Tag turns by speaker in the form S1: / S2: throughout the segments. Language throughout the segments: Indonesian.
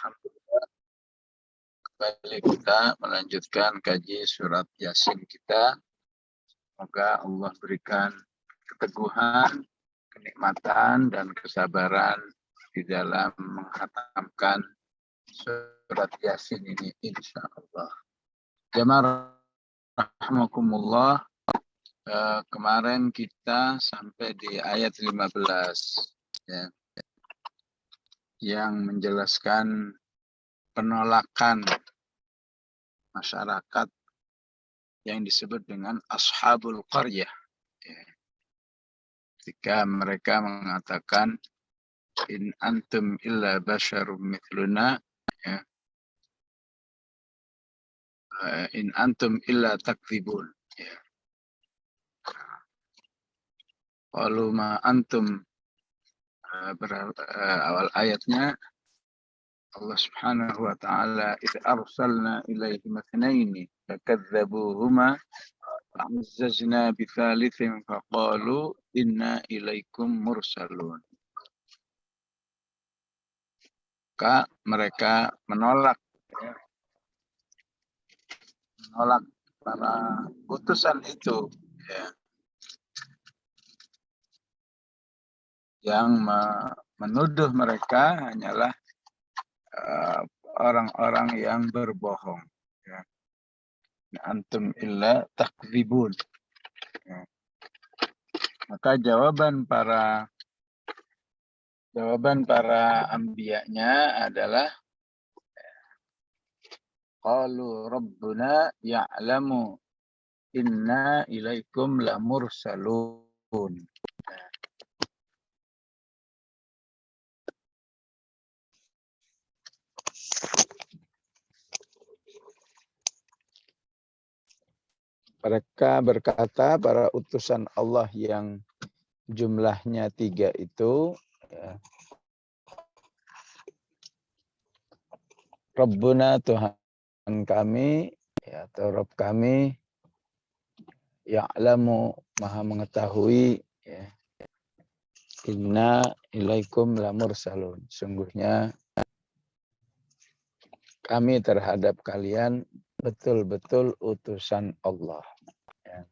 S1: Alhamdulillah, kembali kita melanjutkan kaji surat Yasin kita. Semoga Allah berikan keteguhan, kenikmatan, dan kesabaran di dalam menghatamkan surat Yasin ini, insya Allah. Jamaah rahimakumullah, kemarin kita sampai di ayat 15 ya, yang menjelaskan penolakan masyarakat yang disebut dengan ashabul qaryah. Ya. Ketika mereka mengatakan in antum illa basyarum mithluna, ya. In antum illa takdzibun. Ya. Qalu ma antum, awal ayatnya Allah Subhanahu wa taala id arsalna ilaihim itsnaini fakadzabuhuma fa'azzazna bitsalitsin faqalu inna ilaikum mursalun. Maka mereka menolak para utusan itu, ya, yang menuduh mereka hanyalah orang-orang yang berbohong. Ya. Antum illa takdzibun. Ya. Maka jawaban para anbiya-nya adalah qalu rabbuna ya'lamu inna ilaikum lamursalun. Mereka berkata, para utusan Allah yang jumlahnya 3 itu, ya, Rabbuna, Tuhan kami, ya, atau Rabb kami, ya'lamu, maha mengetahui, ya, inna ilaikum lamursalun. Sungguhnya kami terhadap kalian betul-betul utusan Allah. Ya.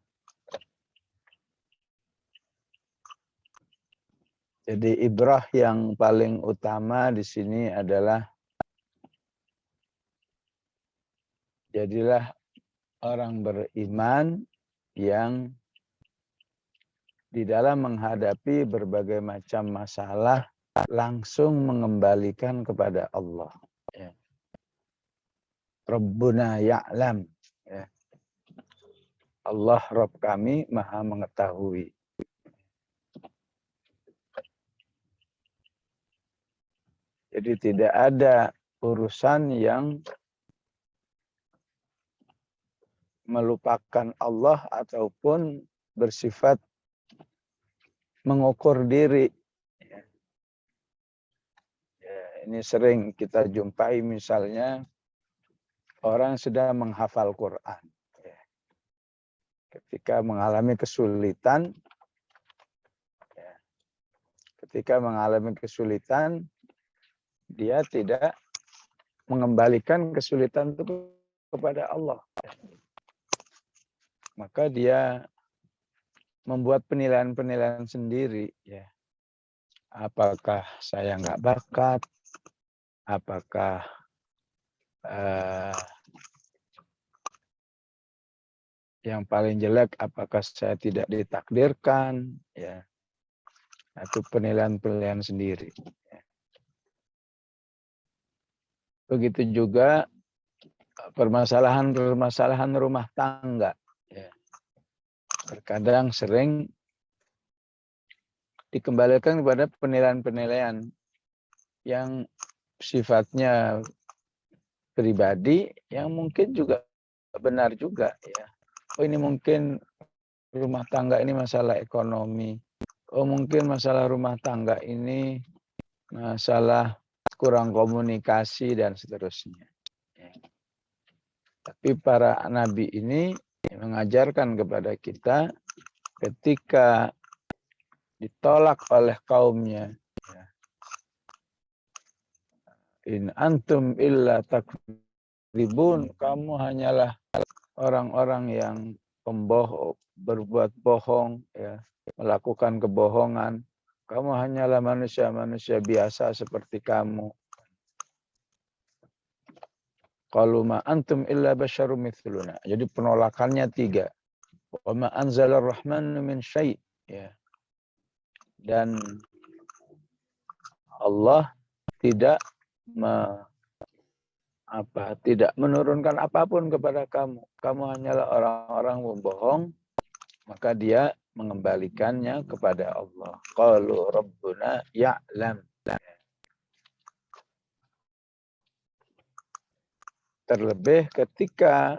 S1: Jadi ibrah yang paling utama di sini adalah jadilah orang beriman yang di dalam menghadapi berbagai macam masalah langsung mengembalikan kepada Allah. Ya. Rabbuna ya'lam. Ya. Allah Rabb kami maha mengetahui. Jadi tidak ada urusan yang melupakan Allah ataupun bersifat mengukur diri. Ya. Ya, ini sering kita jumpai misalnya orang sedang menghafal Quran. Ya. Ketika mengalami kesulitan, ya, dia tidak mengembalikan kesulitan itu kepada Allah. Ya. Maka dia membuat penilaian-penilaian sendiri. Ya. Apakah saya nggak bakat? Apakah yang paling jelek, apakah saya tidak ditakdirkan? Ya. Itu penilaian-penilaian sendiri. Ya. Begitu juga permasalahan rumah tangga. Ya. Terkadang sering dikembalikan kepada penilaian-penilaian yang sifatnya pribadi, yang mungkin juga benar juga. Ya. Oh, ini mungkin rumah tangga ini masalah ekonomi. Oh, mungkin masalah rumah tangga ini masalah kurang komunikasi dan seterusnya. Ya. Tapi para nabi ini mengajarkan kepada kita ketika ditolak oleh kaumnya, ya, In antum illa takdzibun, kamu hanyalah orang-orang yang pembohong, berbuat bohong, ya, melakukan kebohongan. Kamu hanyalah manusia-manusia biasa seperti kamu. Qalu ma antum illa basyarum mithluna. Jadi penolakannya 3. Wa ma anzalar rahmanu min syai', ya. Dan Allah tidak tidak menurunkan apapun kepada kamu. Kamu hanyalah orang-orang pembohong, maka dia mengembalikannya kepada Allah. Qalu rabbuna ya'lam. Terlebih ketika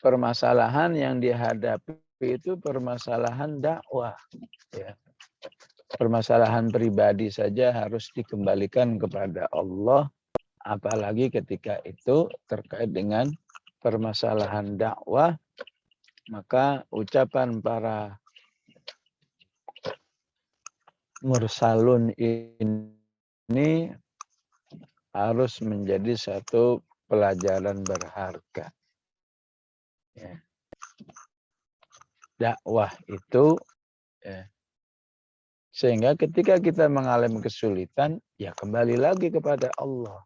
S1: permasalahan yang dihadapi itu permasalahan dakwah. Ya. Permasalahan pribadi saja harus dikembalikan kepada Allah, apalagi ketika itu terkait dengan permasalahan dakwah, maka ucapan para mursalun ini harus menjadi satu pelajaran berharga. Ya. Dakwah itu, ya, sehingga ketika kita mengalami kesulitan, ya kembali lagi kepada Allah.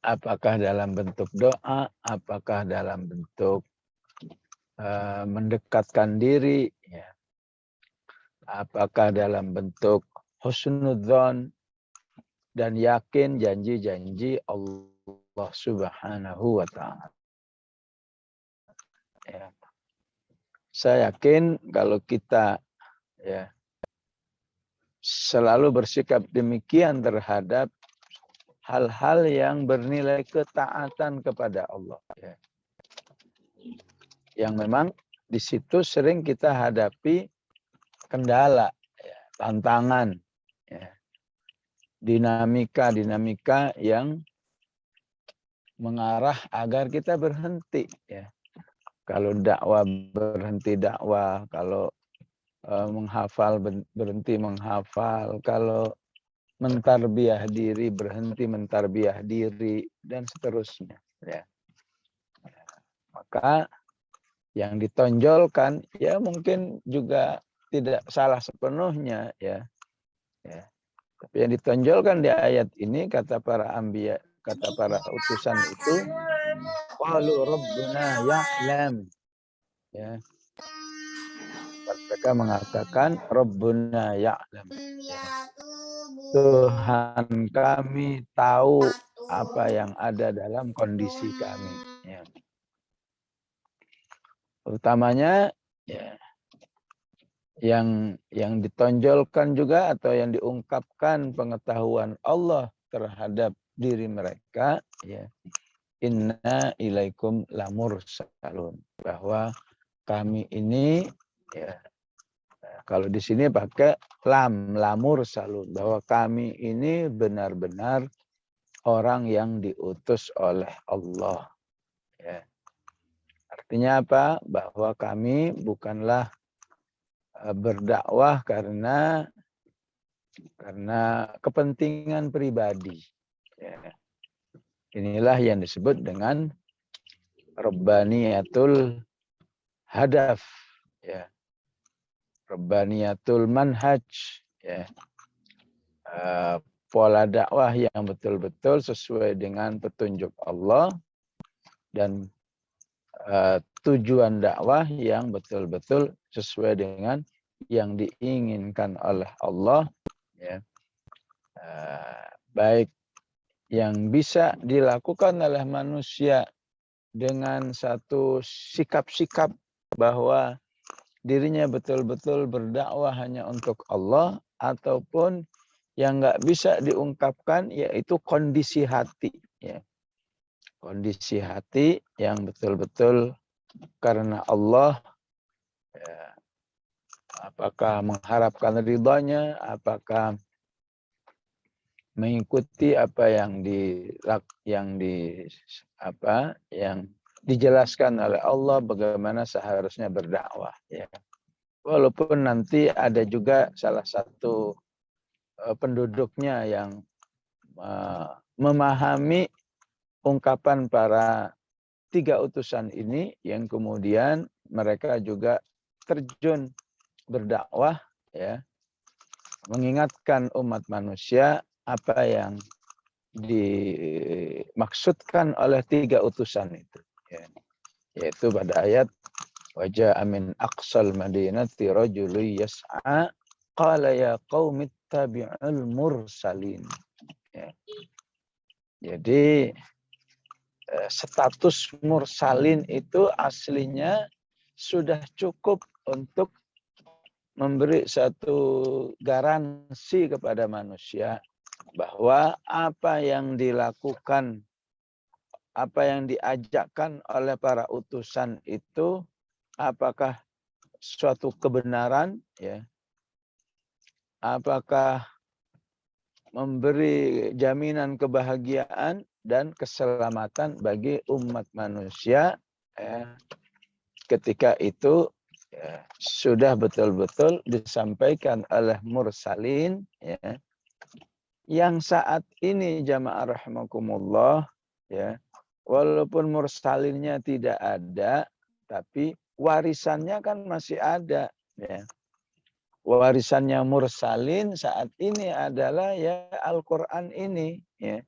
S1: Apakah dalam bentuk doa, apakah dalam bentuk mendekatkan diri, ya. Apakah dalam bentuk husnudzon dan yakin janji-janji Allah Subhanahu wa ta'ala. Ya. Saya yakin kalau kita, ya, selalu bersikap demikian terhadap hal-hal yang bernilai ketaatan kepada Allah, ya. Yang memang di situ sering kita hadapi kendala, ya, tantangan, ya, dinamika yang mengarah agar kita berhenti, ya. Kalau dakwah berhenti dakwah, kalau menghafal berhenti menghafal, kalau mentarbiyah diri berhenti mentarbiyah diri, dan seterusnya, ya. Maka yang ditonjolkan, ya mungkin juga tidak salah sepenuhnya, ya. Ya. Tapi yang ditonjolkan di ayat ini, kata para anbiya, kata para utusan itu, qalu rabbuna ya'lam, ya. Mereka mengatakan rabbuna ya'lam, ya. Tuhan kami tahu apa yang ada dalam kondisi kami, ya. Utamanya, ya, yang ditonjolkan juga atau yang diungkapkan pengetahuan Allah terhadap diri mereka, ya, inna ilaikum lamursalun, bahwa kami ini, ya, kalau di sini pakai lamursalun, bahwa kami ini benar-benar orang yang diutus oleh Allah, ya. Artinya apa? Bahwa kami bukanlah berdakwah karena kepentingan pribadi, ya. Inilah yang disebut dengan rabbaniyatul hadaf, ya. Rabbaniyatul manhaj, ya. Pola dakwah yang betul-betul sesuai dengan petunjuk Allah, dan tujuan dakwah yang betul-betul sesuai dengan yang diinginkan oleh Allah, ya. Baik yang bisa dilakukan oleh manusia dengan satu sikap-sikap bahwa dirinya betul-betul berdakwah hanya untuk Allah, ataupun yang nggak bisa diungkapkan, yaitu kondisi hati, ya. Kondisi hati yang betul-betul karena Allah, ya. Apakah mengharapkan ridhanya, apakah mengikuti apa yang dijelaskan oleh Allah bagaimana seharusnya berdakwah, ya. Walaupun nanti ada juga salah satu penduduknya yang memahami ungkapan para 3 utusan ini, yang kemudian mereka juga terjun berdakwah, ya, mengingatkan umat manusia apa yang dimaksudkan oleh 3 utusan itu, ya. Yaitu pada ayat waja'a min aqsal madinati rajulun yas'a qala ya qaumi ittabi'ul mursalin. Ya. Jadi status mursalin itu aslinya sudah cukup untuk memberi satu garansi kepada manusia bahwa apa yang dilakukan, apa yang diajakkan oleh para utusan itu, apakah suatu kebenaran, ya, apakah memberi jaminan kebahagiaan dan keselamatan bagi umat manusia, ya, ketika itu, ya, sudah betul-betul disampaikan oleh mursalin, ya, yang saat ini jamaah rahimakumullah, ya, walaupun mursalinnya tidak ada, tapi warisannya kan masih ada, ya. Warisannya mursalin saat ini adalah ya Al-Quran ini, ya.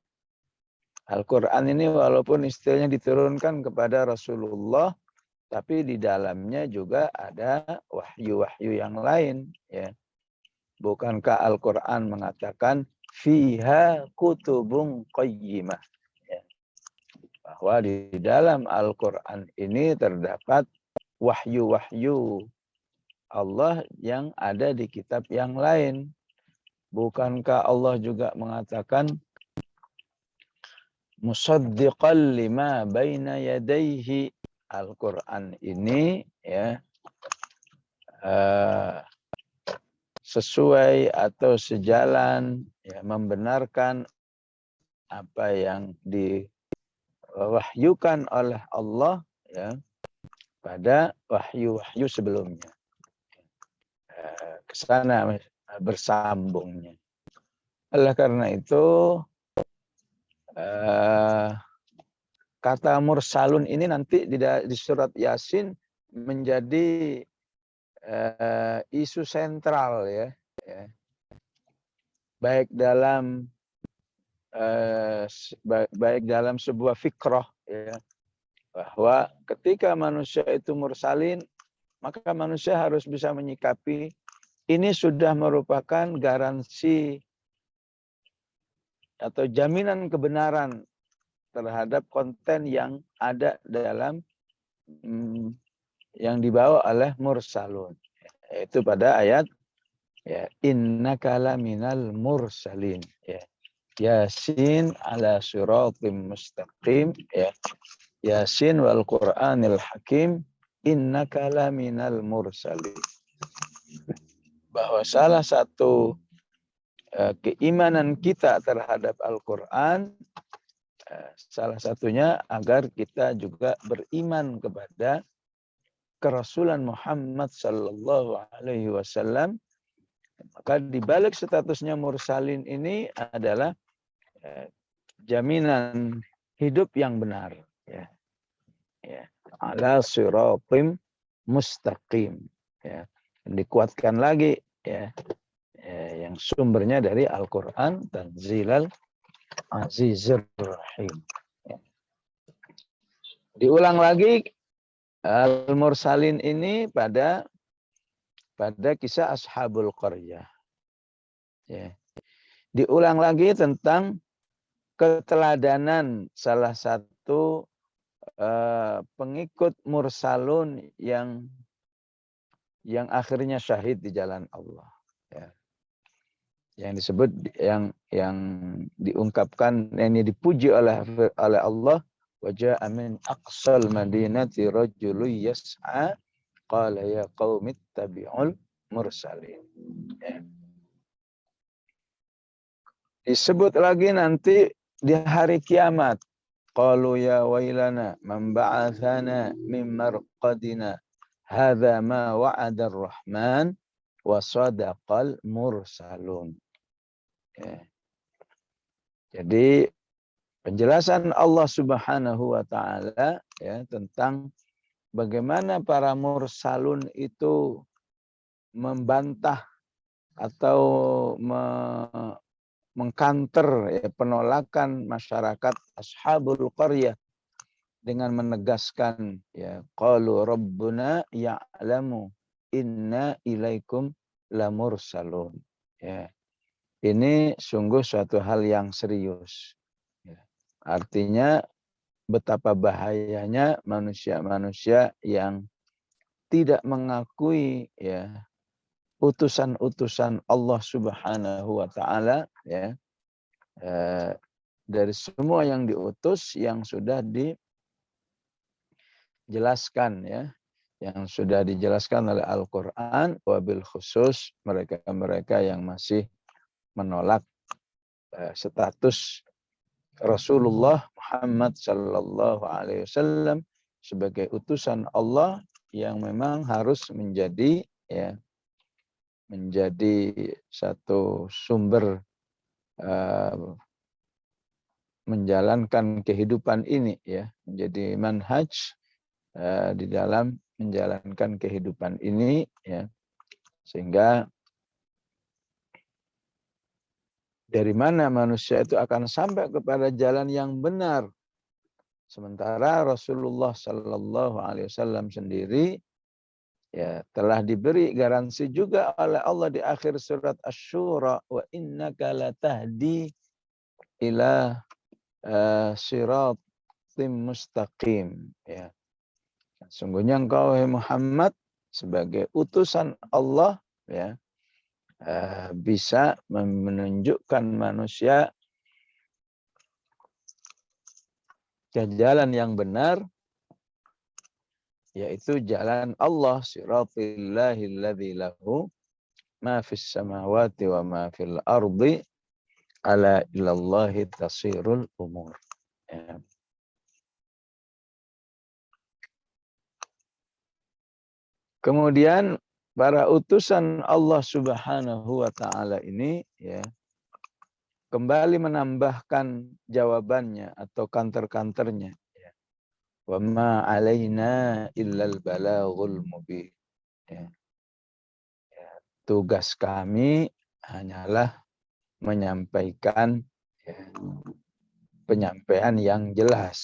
S1: Al-Quran ini walaupun istilahnya diturunkan kepada Rasulullah, tapi di dalamnya juga ada wahyu-wahyu yang lain, ya. Bukankah Al-Quran mengatakan fiha kutubun qayyimah, ya, bahwa di dalam Al-Quran ini terdapat wahyu-wahyu Allah yang ada di kitab yang lain. Bukankah Allah juga mengatakan musaddiqan lima baina yadayhi, Al-Quran ini, ya, sesuai atau sejalan, ya, membenarkan apa yang diwahyukan oleh Allah, ya, pada wahyu-wahyu sebelumnya. Ke sana bersambungnya. Oleh karena itu kata mursalun ini nanti di surat Yasin menjadi isu sentral, ya, ya. Baik dalam sebuah fikrah, ya, bahwa ketika manusia itu mursalin, maka manusia harus bisa menyikapi ini sudah merupakan garansi atau jaminan kebenaran terhadap konten yang ada dalam yang dibawa oleh mursalun. Yaitu pada ayat, ya, innaka laminal mursalin, ya. Yasin ala siratim mustaqim, ya. Yasin wal Qur'anil hakim innaka laminal mursalin. Bahwa salah satu keimanan kita terhadap Al-Quran, salah satunya agar kita juga beriman kepada kerasulan Muhammad sallallahu alaihi wasallam. Maka dibalik statusnya mursalin ini adalah jaminan hidup yang benar, ya. Ya, ala siratim mustaqim, ya. Dikuatkan lagi, ya, yang sumbernya dari Al-Quran, Tanzilal Azizir Rahim. Ya. Diulang lagi Al-Mursalin ini pada kisah Ashabul Qaryah. Ya. Diulang lagi tentang keteladanan salah satu pengikut Mursalun yang akhirnya syahid di jalan Allah, ya. Yang disebut yang diungkapkan, yang dipuji oleh Allah, waja'a min aqsal madinati rajulun yas'a qala ya qaumi ittabi'ul mursalin, ya. Disebut lagi nanti di hari kiamat, qalu ya wailana man ba'athana min marqadina hadza ma wa'ada ar-rahman wa sadaqal mursalun. Ya. Jadi penjelasan Allah Subhanahu wa taala ya tentang bagaimana para mursalun itu membantah atau mengkanter ya, penolakan masyarakat ashabul qaryah dengan menegaskan ya qalu rabbuna ya'lamu inna ilaikum lamursalun. Ya. Ini sungguh suatu hal yang serius. Ya. Artinya betapa bahayanya manusia-manusia yang tidak mengakui ya utusan-utusan Allah Subhanahu wa taala ya dari semua yang diutus yang sudah dijelaskan ya yang sudah dijelaskan oleh Al-Qur'an, wabil khusus mereka-mereka yang masih menolak status Rasulullah Muhammad sallallahu alaihi wasallam sebagai utusan Allah yang memang harus menjadi ya menjadi satu sumber menjalankan kehidupan ini ya, menjadi manhaj di dalam menjalankan kehidupan ini ya. Sehingga dari mana manusia itu akan sampai kepada jalan yang benar. Sementara Rasulullah sallallahu alaihi wasallam sendiri ya telah diberi garansi juga oleh Allah di akhir surat Asy-Syura, wa innaka latahdi ila siratim mustaqim ya. Sungguhnya engkau Muhammad sebagai utusan Allah ya bisa menunjukkan manusia ke jalan yang benar, yaitu jalan Allah, siratil ladzi lahu ma fis samawati wa ma fil ardi ala ilallahi tasirul umur. Ya. Kemudian para utusan Allah Subhanahu wa taala ini ya kembali menambahkan jawabannya atau kanter-kanternya. Wa ma alaina illal balaghul mubin. Ya. Ya. Tugas kami hanyalah menyampaikan ya, penyampaian yang jelas.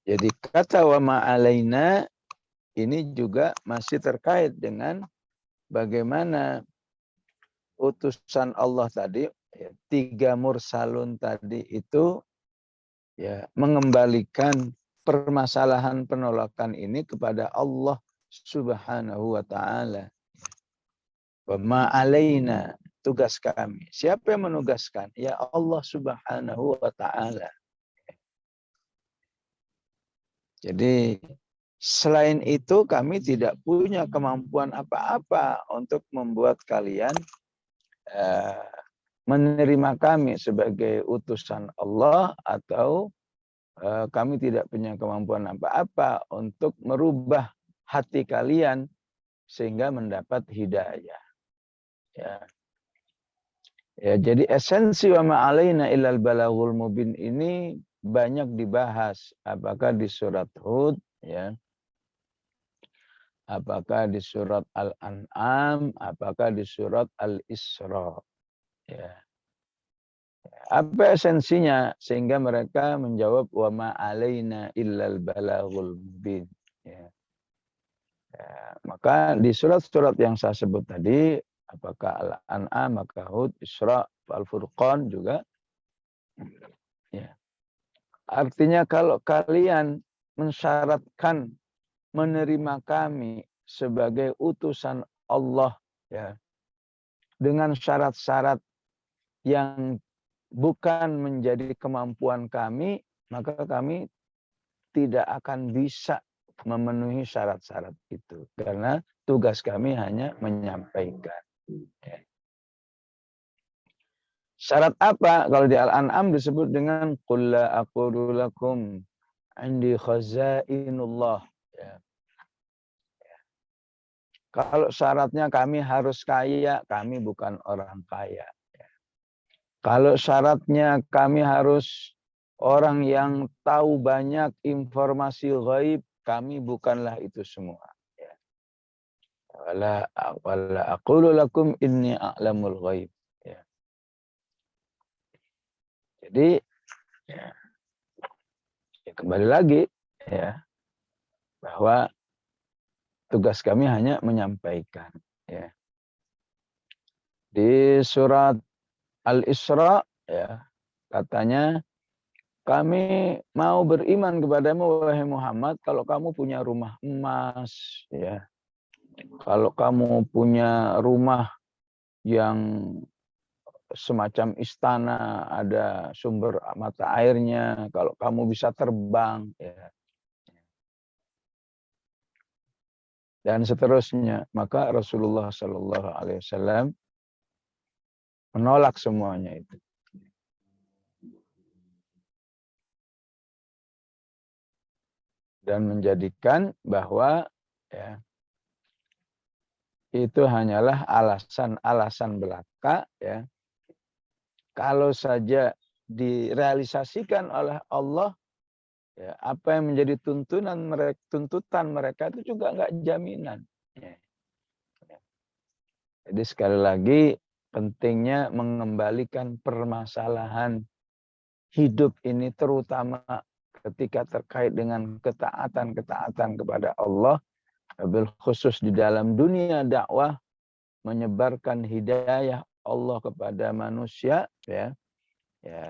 S1: Jadi kata wa ma alaina ini juga masih terkait dengan bagaimana utusan Allah tadi ya, 3 mursalun tadi itu ya mengembalikan permasalahan penolakan ini kepada Allah Subhanahu wa taala. Wa ma alaina, tugas kami. Siapa yang menugaskan? Ya Allah Subhanahu wa taala. Jadi selain itu kami tidak punya kemampuan apa-apa untuk membuat kalian menerima kami sebagai utusan Allah atau kami tidak punya kemampuan apa-apa untuk merubah hati kalian sehingga mendapat hidayah. Ya. Ya, jadi esensi wa ma alaina illal balaghul mubin ini banyak dibahas apakah di surat Hud ya. Apakah di surat Al-An'am, apakah di surat Al-Isra. Ya. Apa esensinya sehingga mereka menjawab wa ma alaina illal balaghul mubin. Ya. Ya, maka di surat-surat yang saya sebut tadi, apakah Al-An'am, maka Hud, Isra, Al-Furqan juga. Ya. Artinya kalau kalian mensyaratkan menerima kami sebagai utusan Allah ya dengan syarat-syarat yang bukan menjadi kemampuan kami, maka kami tidak akan bisa memenuhi syarat-syarat itu. Karena tugas kami hanya menyampaikan. Syarat apa? Kalau di Al-An'am disebut dengan qul la aqulu lakum indi khazainullah. Ya. Kalau syaratnya kami harus kaya, kami bukan orang kaya. Kalau syaratnya kami harus orang yang tahu banyak informasi gaib, kami bukanlah itu semua. Wala aqulu lakum inni a'lamul ghaib. Ya. Jadi ya, kembali lagi ya bahwa tugas kami hanya menyampaikan. Ya. Di surat Al-Isra ya katanya kami mau beriman kepadamu wahai Muhammad kalau kamu punya rumah emas ya. Kalau kamu punya rumah yang semacam istana, ada sumber mata airnya, kalau kamu bisa terbang ya. Dan seterusnya, maka Rasulullah Shallallahu Alaihi Wasallam menolak semuanya itu. Dan menjadikan bahwa ya, itu hanyalah alasan-alasan belaka. Ya. Kalau saja direalisasikan oleh Allah, ya, apa yang menjadi tuntutan mereka itu juga enggak jaminan. Ya. Jadi sekali lagi pentingnya mengembalikan permasalahan hidup ini terutama ketika terkait dengan ketaatan kepada Allah, wabil khusus di dalam dunia dakwah menyebarkan hidayah Allah kepada manusia ya. Ya,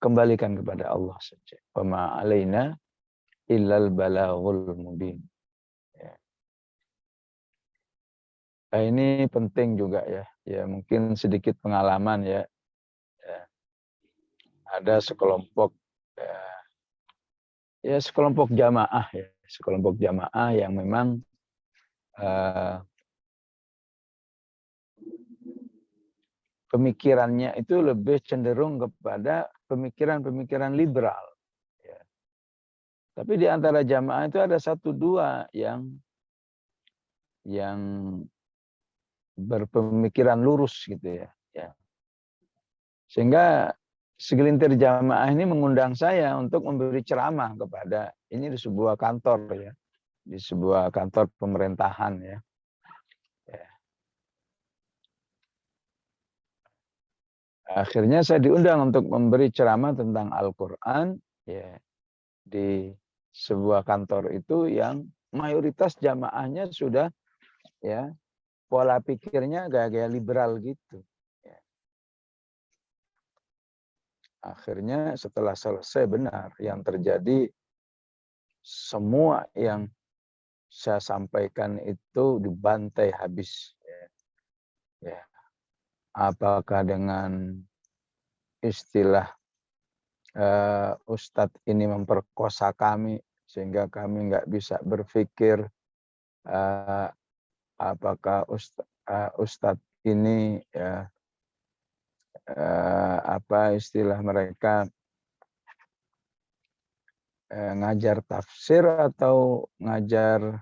S1: kembalikan kepada Allah saja. Wa ma alaina illal balaghul mubin. Ya. Nah, ini penting juga ya. Ya, mungkin sedikit pengalaman ya. Ya. Ada sekelompok sekelompok jamaah ya, sekelompok jamaah yang memang pemikirannya itu lebih cenderung kepada pemikiran-pemikiran liberal. Ya. Tapi di antara jamaah itu ada satu dua yang berpemikiran lurus gitu ya. Ya. Sehingga segelintir jamaah ini mengundang saya untuk memberi ceramah kepada ini di sebuah kantor ya, di sebuah kantor pemerintahan ya. Ya. Akhirnya saya diundang untuk memberi ceramah tentang Al-Quran ya, di sebuah kantor itu yang mayoritas jamaahnya sudah ya pola pikirnya gaya-gaya liberal gitu. Ya. Akhirnya setelah selesai benar yang terjadi semua yang saya sampaikan itu dibantai habis. Ya. Ya. Apakah dengan istilah Ustadz ini memperkosa kami sehingga kami nggak bisa berpikir apakah Ustadz ini ya apa istilah mereka ngajar tafsir atau ngajar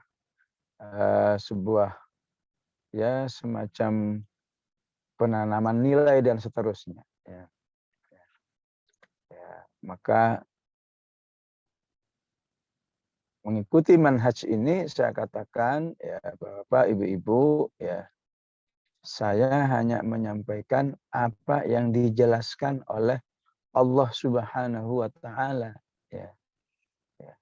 S1: sebuah ya semacam penanaman nilai dan seterusnya. Ya. Ya, maka mengikuti manhaj ini saya katakan ya Bapak Ibu-ibu ya saya hanya menyampaikan apa yang dijelaskan oleh Allah Subhanahu wa taala ya. Ya.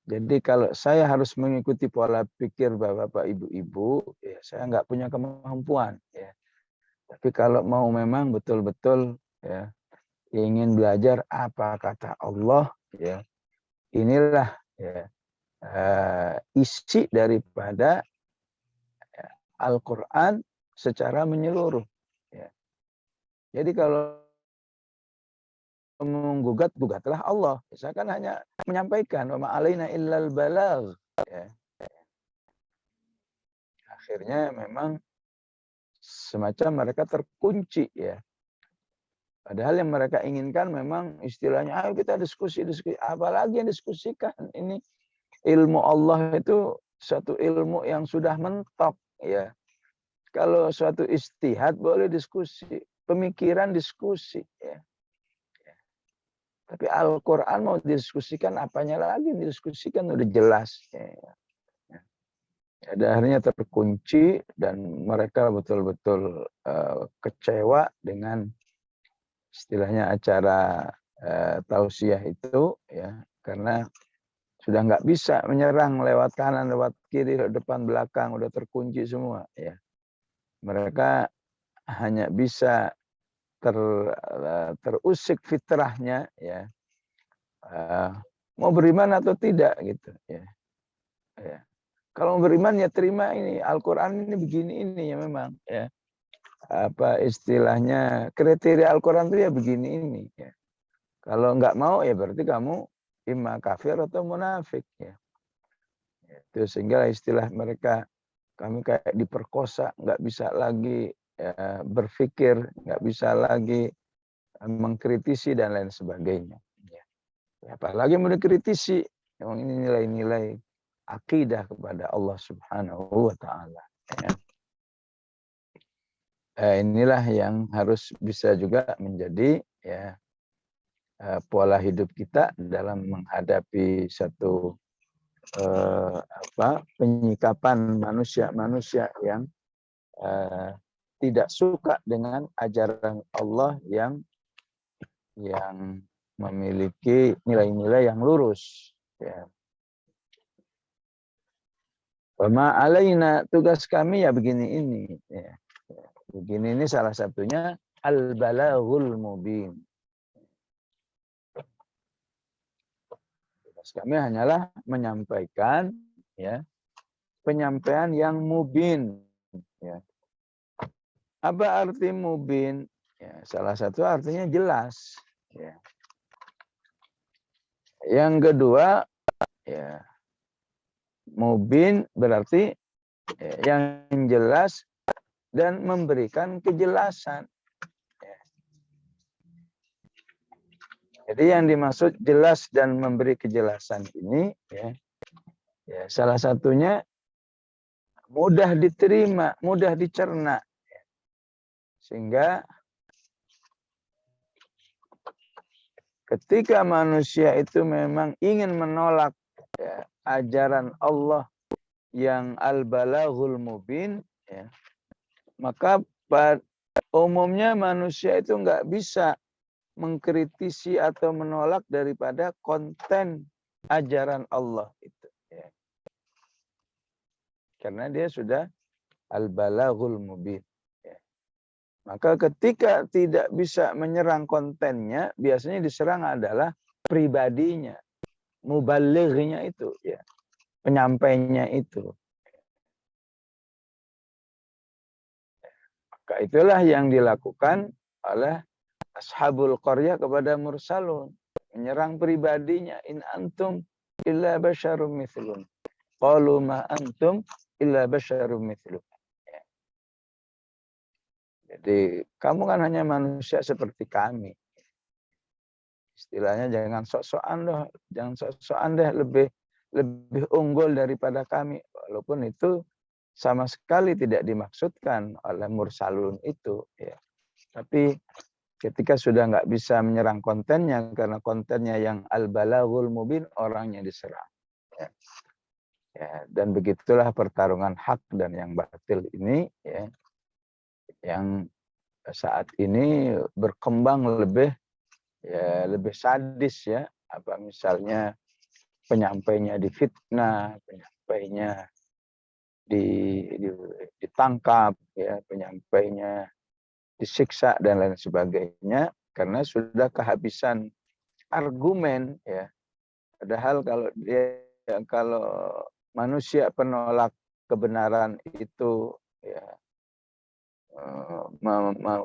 S1: Jadi kalau saya harus mengikuti pola pikir Bapak Ibu-ibu ya saya nggak punya kemampuan ya. Tapi kalau mau memang betul-betul ya ingin belajar apa kata Allah ya inilah ya isi daripada Al-Quran secara menyeluruh. Ya. Jadi kalau menggugat, gugatlah Allah. Saya kan hanya menyampaikan, wa ma'alaina illal balagh. Ya. Akhirnya memang semacam mereka terkunci ya. Padahal yang mereka inginkan memang istilahnya, ayo kita diskusi. Apalagi yang diskusikan. Ini ilmu Allah itu suatu ilmu yang sudah mentok, ya. Kalau suatu ijtihad boleh diskusi, pemikiran diskusi, ya. Tapi Al-Quran mau didiskusikan, apanya lagi didiskusikan, udah jelas. Ya. Akhirnya terkunci dan mereka betul-betul kecewa dengan istilahnya acara tausiah itu, ya, karena sudah nggak bisa menyerang lewat kanan, lewat kiri, lewat depan, belakang, udah terkunci semua. Ya. Mereka hanya bisa terusik fitrahnya, ya, mau beriman atau tidak gitu, ya. Ya. Kalau mau beriman ya terima ini Al-Quran ini begini ini ya memang, ya. Apa istilahnya kriteria Al-Quran itu ya begini ini, ya. Kalau nggak mau ya berarti kamu imma kafir atau munafik, ya. Itu sehingga istilah mereka, kami kayak diperkosa, nggak bisa lagi berpikir, nggak bisa lagi mengkritisi dan lain sebagainya. Ya. Apalagi mau dikritisi, memang ini nilai-nilai akidah kepada Allah Subhanahu wa Ta'ala. Ya. Inilah yang harus bisa juga menjadi, ya, pola hidup kita dalam menghadapi satu penyikapan manusia-manusia yang tidak suka dengan ajaran Allah yang memiliki nilai-nilai yang lurus. Ya. Wama alaina, tugas kami ya begini ini. Ya. Begini ini salah satunya al-balaghul mubin. Tugas kami hanyalah menyampaikan, ya, penyampaian yang mubin. Ya. Apa arti mubin? Ya, salah satu artinya jelas. Ya. Yang kedua, ya, mubin berarti yang jelas dan memberikan kejelasan. Ya. Jadi yang dimaksud jelas dan memberi kejelasan ini, ya, ya salah satunya mudah diterima, mudah dicerna. Sehingga ketika manusia itu memang ingin menolak, ya, ajaran Allah yang al-balaghul mubin, ya, maka umumnya manusia itu nggak bisa mengkritisi atau menolak daripada konten ajaran Allah itu. Ya. Karena dia sudah al-balaghul mubin. Ya. Maka ketika tidak bisa menyerang kontennya, biasanya diserang adalah pribadinya, mubalighnya itu, ya, penyampainya itu. Maka itulah yang dilakukan oleh ashabul qaryah kepada mursalun, menyerang pribadinya. In antum illa basyarum mithlun. Qalu ma antum illa basyarum mithlun. Ya. Jadi kamu kan hanya manusia seperti kami. Istilahnya jangan sok-sokan deh, jangan sok-sokan deh lebih unggul daripada kami. Walaupun itu sama sekali tidak dimaksudkan oleh mursalun itu, ya. Tapi ketika sudah nggak bisa menyerang kontennya karena kontennya yang al-balaghul mubin, orangnya diserang. Ya. Ya, dan begitulah pertarungan hak dan yang batil ini, ya, yang saat ini berkembang lebih sadis, ya. Apa misalnya penyampainya difitnah, penyampainya ditangkap, ya, penyampainya disiksa dan lain sebagainya karena sudah kehabisan argumen, ya. Padahal kalau manusia penolak kebenaran itu, ya,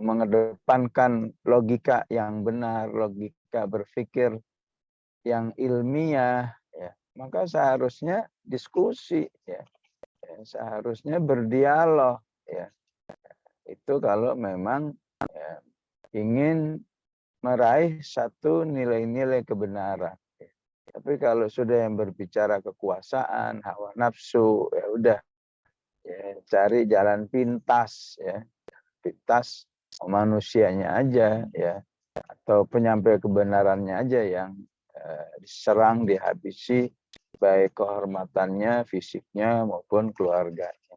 S1: mengedepankan logika yang benar, logika berpikir yang ilmiah, ya, maka seharusnya diskusi, ya. Seharusnya berdialog, ya. Itu kalau memang, ya, ingin meraih satu nilai-nilai kebenaran. Tapi kalau sudah yang berbicara kekuasaan, hawa nafsu, ya udah, ya, cari jalan pintas, ya, pintas manusianya aja, ya, atau penyampai kebenarannya aja yang diserang, dihabisi, baik kehormatannya, fisiknya maupun keluarganya.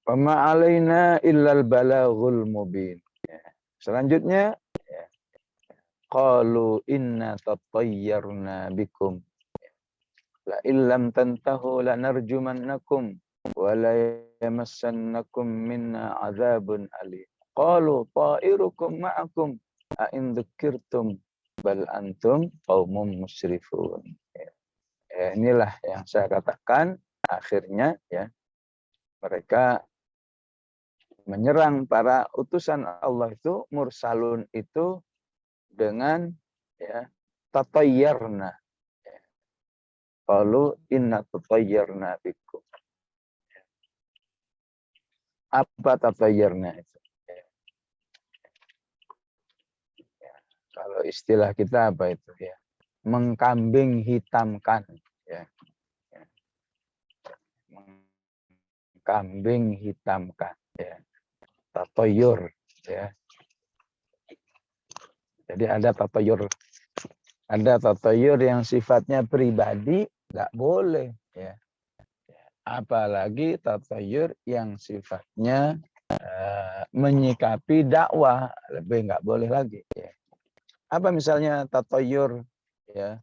S1: Wa ma alaina illal balaghul mubin. Ya. Selanjutnya, ya, qalu inna tatayyarna bikum la illam tantahu lanarjumannakum wa la yamassannakum minna adzabun alim. Qalu ta'irukum ma'akum a in dzukirtum bal antum qaumun musrifun. Ya, inilah yang saya katakan akhirnya, ya, mereka menyerang para utusan Allah itu, mursalun itu, dengan, ya, tatayyarna. Qalu inna tatayyarna bikum. Apa tatayyarna itu? Ya, kalau istilah kita apa itu, ya? Mengkambing hitamkan, ya. Mengkambing hitamkan, ya. Tatayyur, ya. Jadi ada tatayyur yang sifatnya pribadi, nggak boleh, ya. Apalagi tatayyur yang sifatnya menyikapi dakwah, lebih nggak boleh lagi, ya. Apa misalnya tatayyur, ya,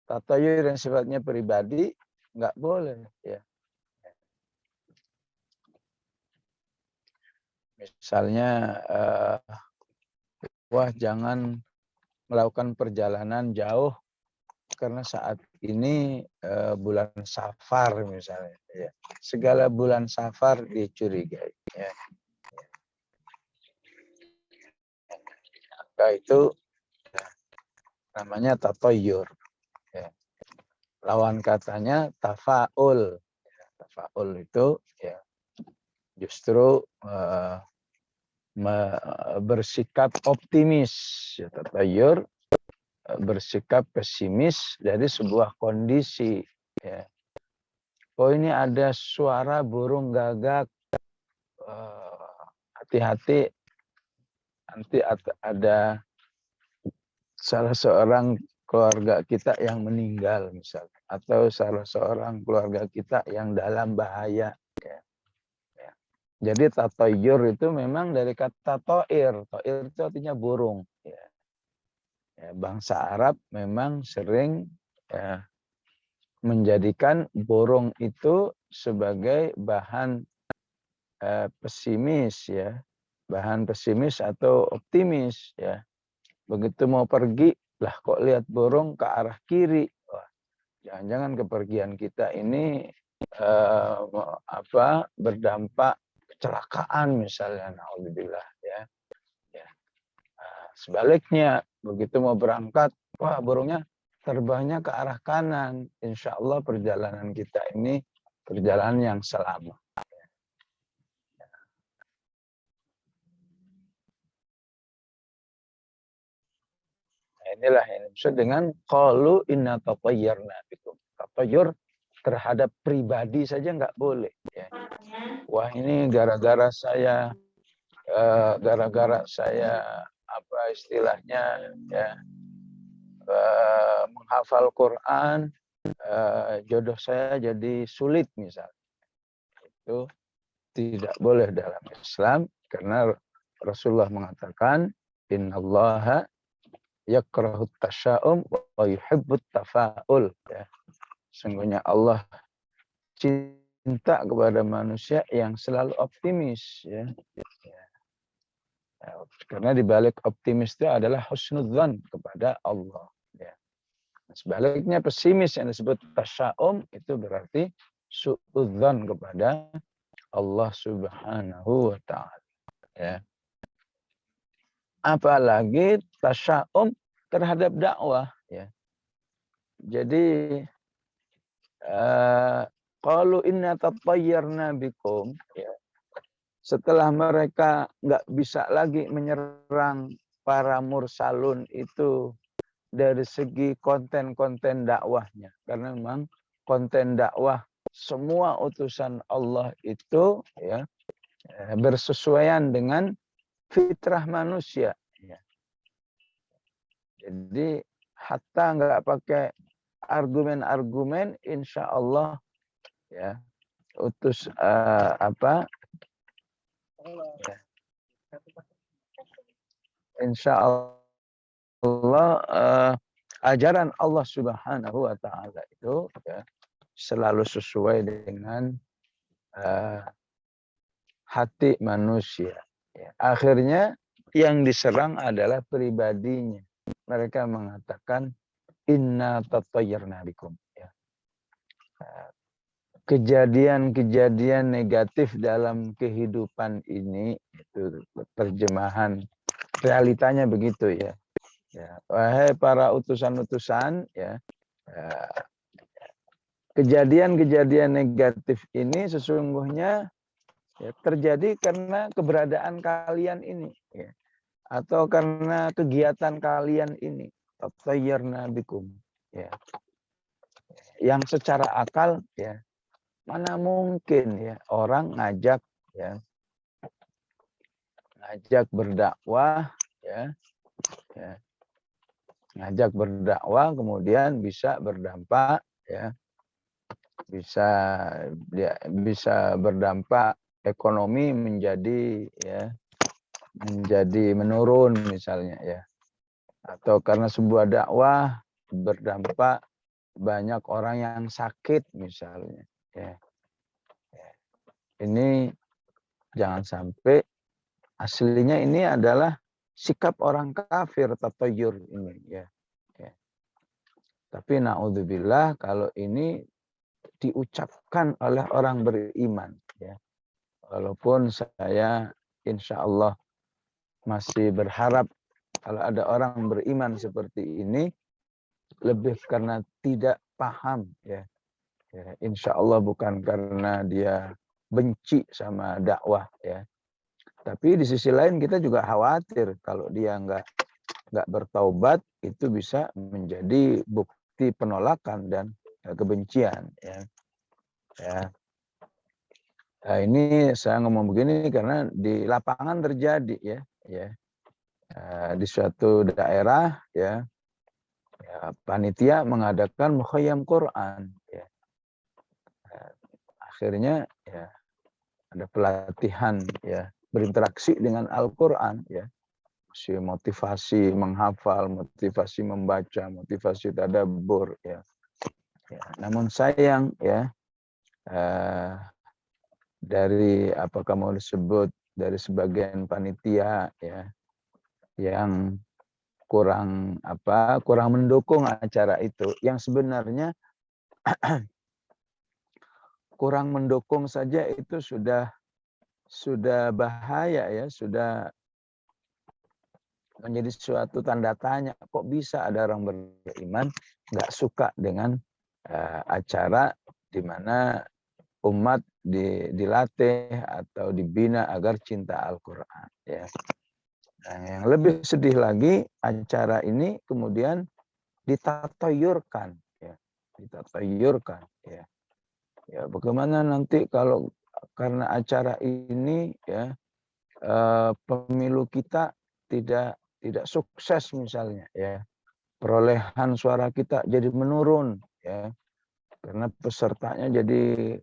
S1: tatayyur yang sifatnya pribadi nggak boleh, ya. Misalnya wah, jangan melakukan perjalanan jauh karena saat ini bulan Safar misalnya, ya. Segala bulan Safar dicurigai, ya. Maka itu, ya, namanya tatayyur, ya. Lawan katanya tafaul. Ya, tafaul itu, ya, justru bersikap optimis, ya. Tatayyur bersikap pesimis dari sebuah kondisi, ya. Oh, ini ada suara burung gagak, hati-hati, nanti ada salah seorang keluarga kita yang meninggal misalnya, atau salah seorang keluarga kita yang dalam bahaya, ya. Ya. Jadi tatayyur itu memang dari kata to'ir. To'ir itu artinya burung, ya. Ya, bangsa Arab memang sering, ya, menjadikan burung itu sebagai bahan pesimis, ya, bahan pesimis atau optimis, ya. Begitu mau pergi, lah kok lihat burung ke arah kiri, wah, jangan-jangan kepergian kita ini berdampak kecelakaan misalnya, naudzubillah, ya. Ya. Sebaliknya, begitu mau berangkat, wah, burungnya terbangnya ke arah kanan, insya Allah perjalanan kita ini perjalanan yang selamat. Nah, inilah yang dimaksud dengan qalu inna tatayyarna bikum. Tatayyur terhadap pribadi saja nggak boleh, ya. Wah, ini gara-gara saya apa istilahnya, ya, menghafal Quran, jodoh saya jadi sulit misalnya. Itu tidak boleh dalam Islam, karena Rasulullah mengatakan innallaha yakrahut tasya'um wa yuhibbut tafa'ul, ya. Sungguhnya Allah cinta kepada manusia yang selalu optimis, ya. Karena di balik optimis itu adalah husnudzan kepada Allah, ya. Sebaliknya pesimis yang disebut tasya'um itu berarti suudzan kepada Allah Subhanahu wa taala, ya. Apalagi tasya'um terhadap dakwah, ya. Jadi qalu inna tatayyarna bikum, ya. Setelah mereka nggak bisa lagi menyerang para mursalun itu dari segi konten-konten dakwahnya. Karena memang konten dakwah semua utusan Allah itu ya bersesuaian dengan fitrah manusia. Ya. Jadi hatta nggak pakai argumen-argumen, insya Allah ya utus ya, insya Allah ajaran Allah Subhanahu Wa Taala itu ya, selalu sesuai dengan hati manusia. Ya. Akhirnya yang diserang adalah pribadinya. Mereka mengatakan inna tatayyarna bikum. Ya. Kejadian-kejadian negatif dalam kehidupan ini itu terjemahan realitanya begitu ya. Ya. Wahai para utusan-utusan ya, kejadian-kejadian negatif ini sesungguhnya ya, terjadi karena keberadaan kalian ini ya, atau karena kegiatan kalian ini tatayyarna bikum ya, yang secara akal ya mana mungkin ya orang ngajak berdakwah ya, ngajak berdakwah kemudian bisa berdampak ya, bisa berdampak ekonomi menjadi menurun misalnya ya, atau karena sebuah dakwah berdampak banyak orang yang sakit misalnya ya. Ini jangan sampai aslinya ini adalah sikap orang kafir tatayyur ini ya. Tapi naudzubillah kalau ini diucapkan oleh orang beriman ya. Walaupun saya insya Allah masih berharap kalau ada orang beriman seperti ini lebih karena tidak paham ya. Insya Allah bukan karena dia benci sama dakwah ya. Tapi di sisi lain kita juga khawatir kalau dia nggak bertaubat itu bisa menjadi bukti penolakan dan kebencian ya. Nah, ini saya ngomong begini karena di lapangan terjadi ya. Di suatu daerah ya, panitia mengadakan mukhayyam Quran ya. Akhirnya ya ada pelatihan ya berinteraksi dengan Al-Quran ya, motivasi menghafal, motivasi membaca, motivasi tadabbur ya. Namun sayang ya dari apakah mau disebut dari sebagian panitia ya yang kurang mendukung acara itu, yang sebenarnya kurang mendukung saja itu sudah bahaya ya, sudah menjadi suatu tanda tanya. Kok bisa ada orang beriman nggak suka dengan acara di mana umat dilatih atau dibina agar cinta Al-Quran. Ya. Nah, yang lebih sedih lagi acara ini kemudian ditatayurkan, ya, Ya, bagaimana nanti kalau karena acara ini ya pemilu kita tidak sukses misalnya ya, perolehan suara kita jadi menurun ya karena pesertanya jadi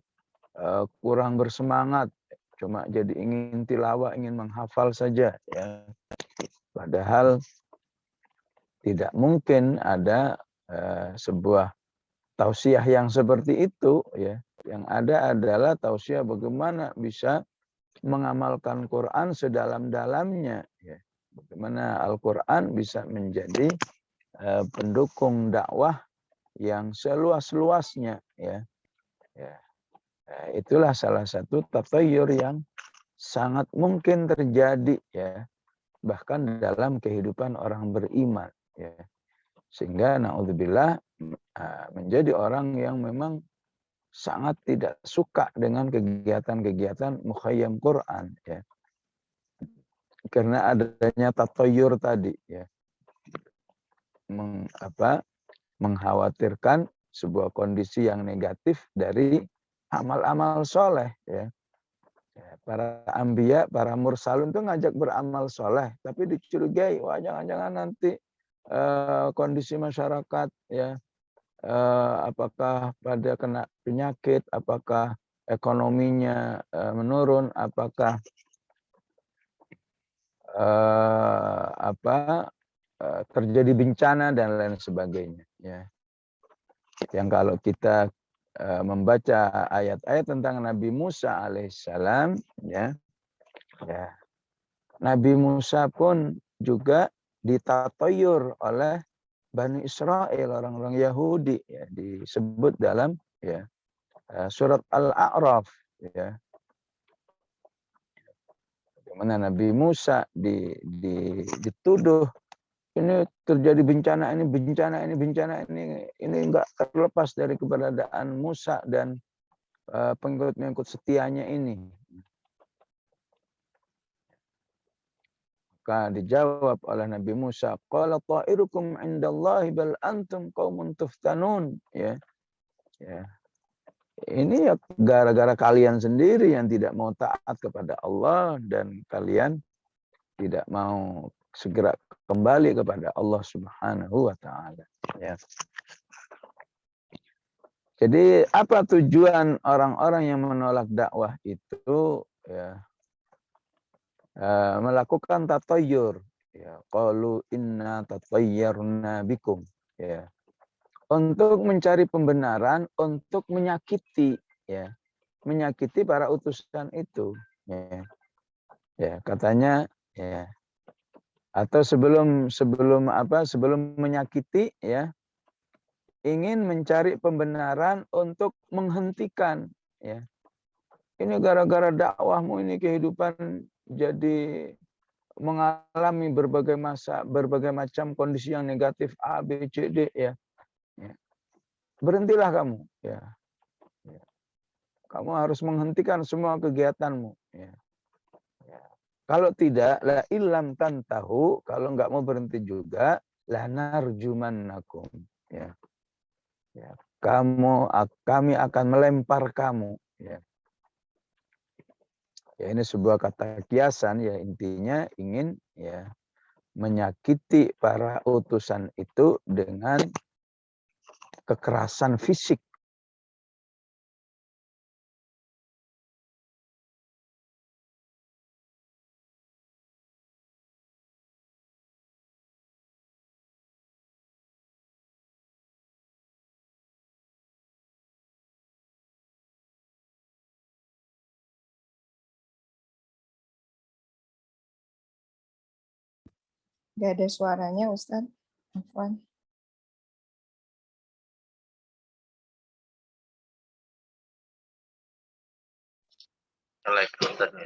S1: kurang bersemangat, cuma jadi ingin tilawah, ingin menghafal saja ya, padahal tidak mungkin ada sebuah tausiah yang seperti itu ya. Yang ada adalah tausiah bagaimana bisa mengamalkan Quran sedalam-dalamnya ya. Bagaimana Al-Quran bisa menjadi pendukung dakwah yang seluas-luasnya ya. Itulah salah satu tatayyur yang sangat mungkin terjadi ya, bahkan dalam kehidupan orang beriman ya. Sehingga naudzubillah menjadi orang yang memang sangat tidak suka dengan kegiatan-kegiatan mukhayyam Quran ya. karena adanya tatoyur tadi ya. Mengkhawatirkan sebuah kondisi yang negatif dari amal-amal soleh ya. Para anbiya, para mursalun itu ngajak beramal soleh, tapi dicurigai, wah jangan-jangan nanti kondisi masyarakat ya, apakah pada kena penyakit, apakah ekonominya menurun, apakah terjadi bencana dan lain sebagainya ya. Yang kalau kita membaca ayat-ayat tentang Nabi Musa alaihissalam ya, Nabi Musa pun juga ditatoyur oleh Bani Israel, orang-orang Yahudi ya, disebut dalam ya surat Al-A'raf ya. Bagaimana Nabi Musa dituduh ini terjadi bencana ini enggak terlepas dari keberadaan Musa dan pengikut-pengikut setianya ini. Maka dijawab oleh Nabi Musa, qala ta'irukum 'indallahi bal antum qaumun tuftanun ya. Ya. Ini ya gara-gara kalian sendiri yang tidak mau taat kepada Allah dan kalian tidak mau segera kembali kepada Allah Subhanahu wa taala ya. Jadi apa tujuan orang-orang yang menolak dakwah itu ya, melakukan tatayyur ya, qalu inna tatayyarna bikum ya, untuk mencari pembenaran, untuk menyakiti ya, menyakiti para utusan itu ya. Ya, katanya ya, atau sebelum menyakiti ya, ingin mencari pembenaran untuk menghentikan ya. Ini gara-gara dakwahmu ini kehidupan jadi mengalami berbagai macam kondisi yang negatif A, B, C, D ya. Berhentilah kamu ya. Kamu harus menghentikan semua kegiatanmu ya. Kalau tidak, la illam tantahu, kalau nggak mau berhenti juga, la narjumannakum ya. Ya, kami akan melempar kamu ya. Ya, ini sebuah kata kiasan ya, intinya ingin ya menyakiti para utusan itu dengan kekerasan fisik.
S2: Gak ada suaranya, Ustadz. Afwan.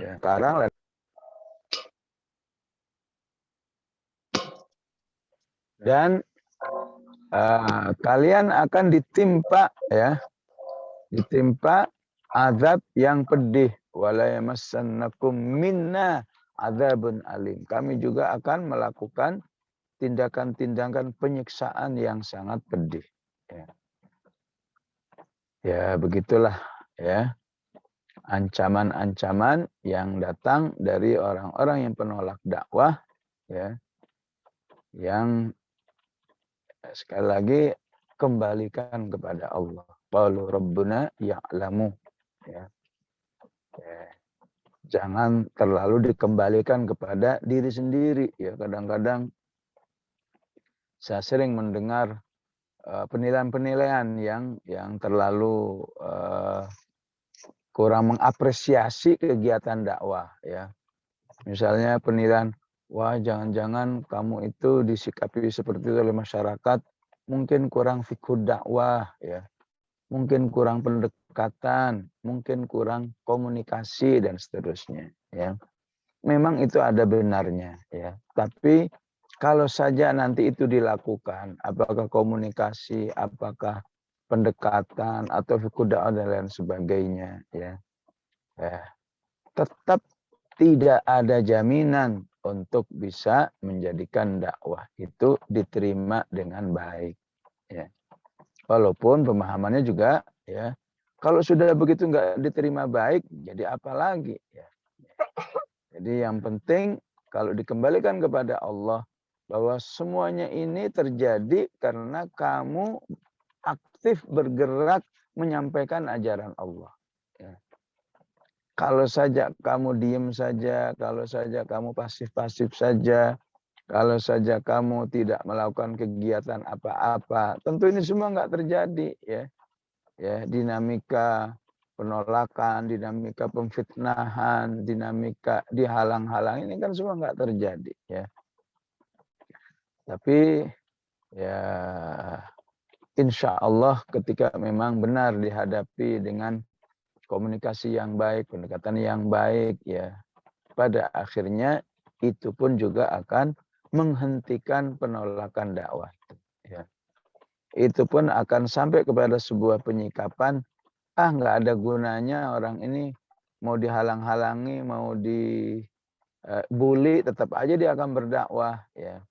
S1: Ya, sekarang dan kalian akan ditimpa azab yang pedih, wala yamassannakum minna adzabun alim. Kami juga akan melakukan tindakan-tindakan penyiksaan yang sangat pedih. Ya, begitulah ya. Ancaman-ancaman yang datang dari orang-orang yang penolak dakwah ya. Yang sekali lagi kembalikan kepada Allah. Qalu rabbuna ya'lamu ya. Jangan terlalu dikembalikan kepada diri sendiri ya. Kadang-kadang saya sering mendengar penilaian-penilaian yang terlalu kurang mengapresiasi kegiatan dakwah ya. Misalnya penilaian, wah jangan-jangan kamu itu disikapi seperti itu oleh masyarakat, mungkin kurang fikih dakwah ya. Mungkin kurang pendekatan, mungkin kurang komunikasi dan seterusnya ya. Memang itu ada benarnya ya. Tapi kalau saja nanti itu dilakukan, apakah komunikasi, apakah pendekatan atau fikih dakwah dan lain sebagainya ya. Tetap tidak ada jaminan untuk bisa menjadikan dakwah itu diterima dengan baik. Ya. Walaupun pemahamannya juga ya, kalau sudah begitu nggak diterima baik, jadi apa lagi? Ya. Jadi yang penting kalau dikembalikan kepada Allah, bahwa semuanya ini terjadi karena kamu aktif bergerak menyampaikan ajaran Allah. Ya. Kalau saja kamu diem saja, kalau saja kamu pasif-pasif saja, kalau saja kamu tidak melakukan kegiatan apa-apa, tentu ini semua nggak terjadi, ya. Ya, dinamika penolakan, dinamika pemfitnahan, dinamika dihalang-halang ini kan semua nggak terjadi, ya. Tapi ya insya Allah ketika memang benar dihadapi dengan komunikasi yang baik, pendekatan yang baik, ya, pada akhirnya itu pun juga akan menghentikan penolakan dakwah. Ya. Itu pun akan sampai kepada sebuah penyikapan, nggak ada gunanya orang ini mau dihalang-halangi, mau dibully, tetap aja dia akan berdakwah. Ya.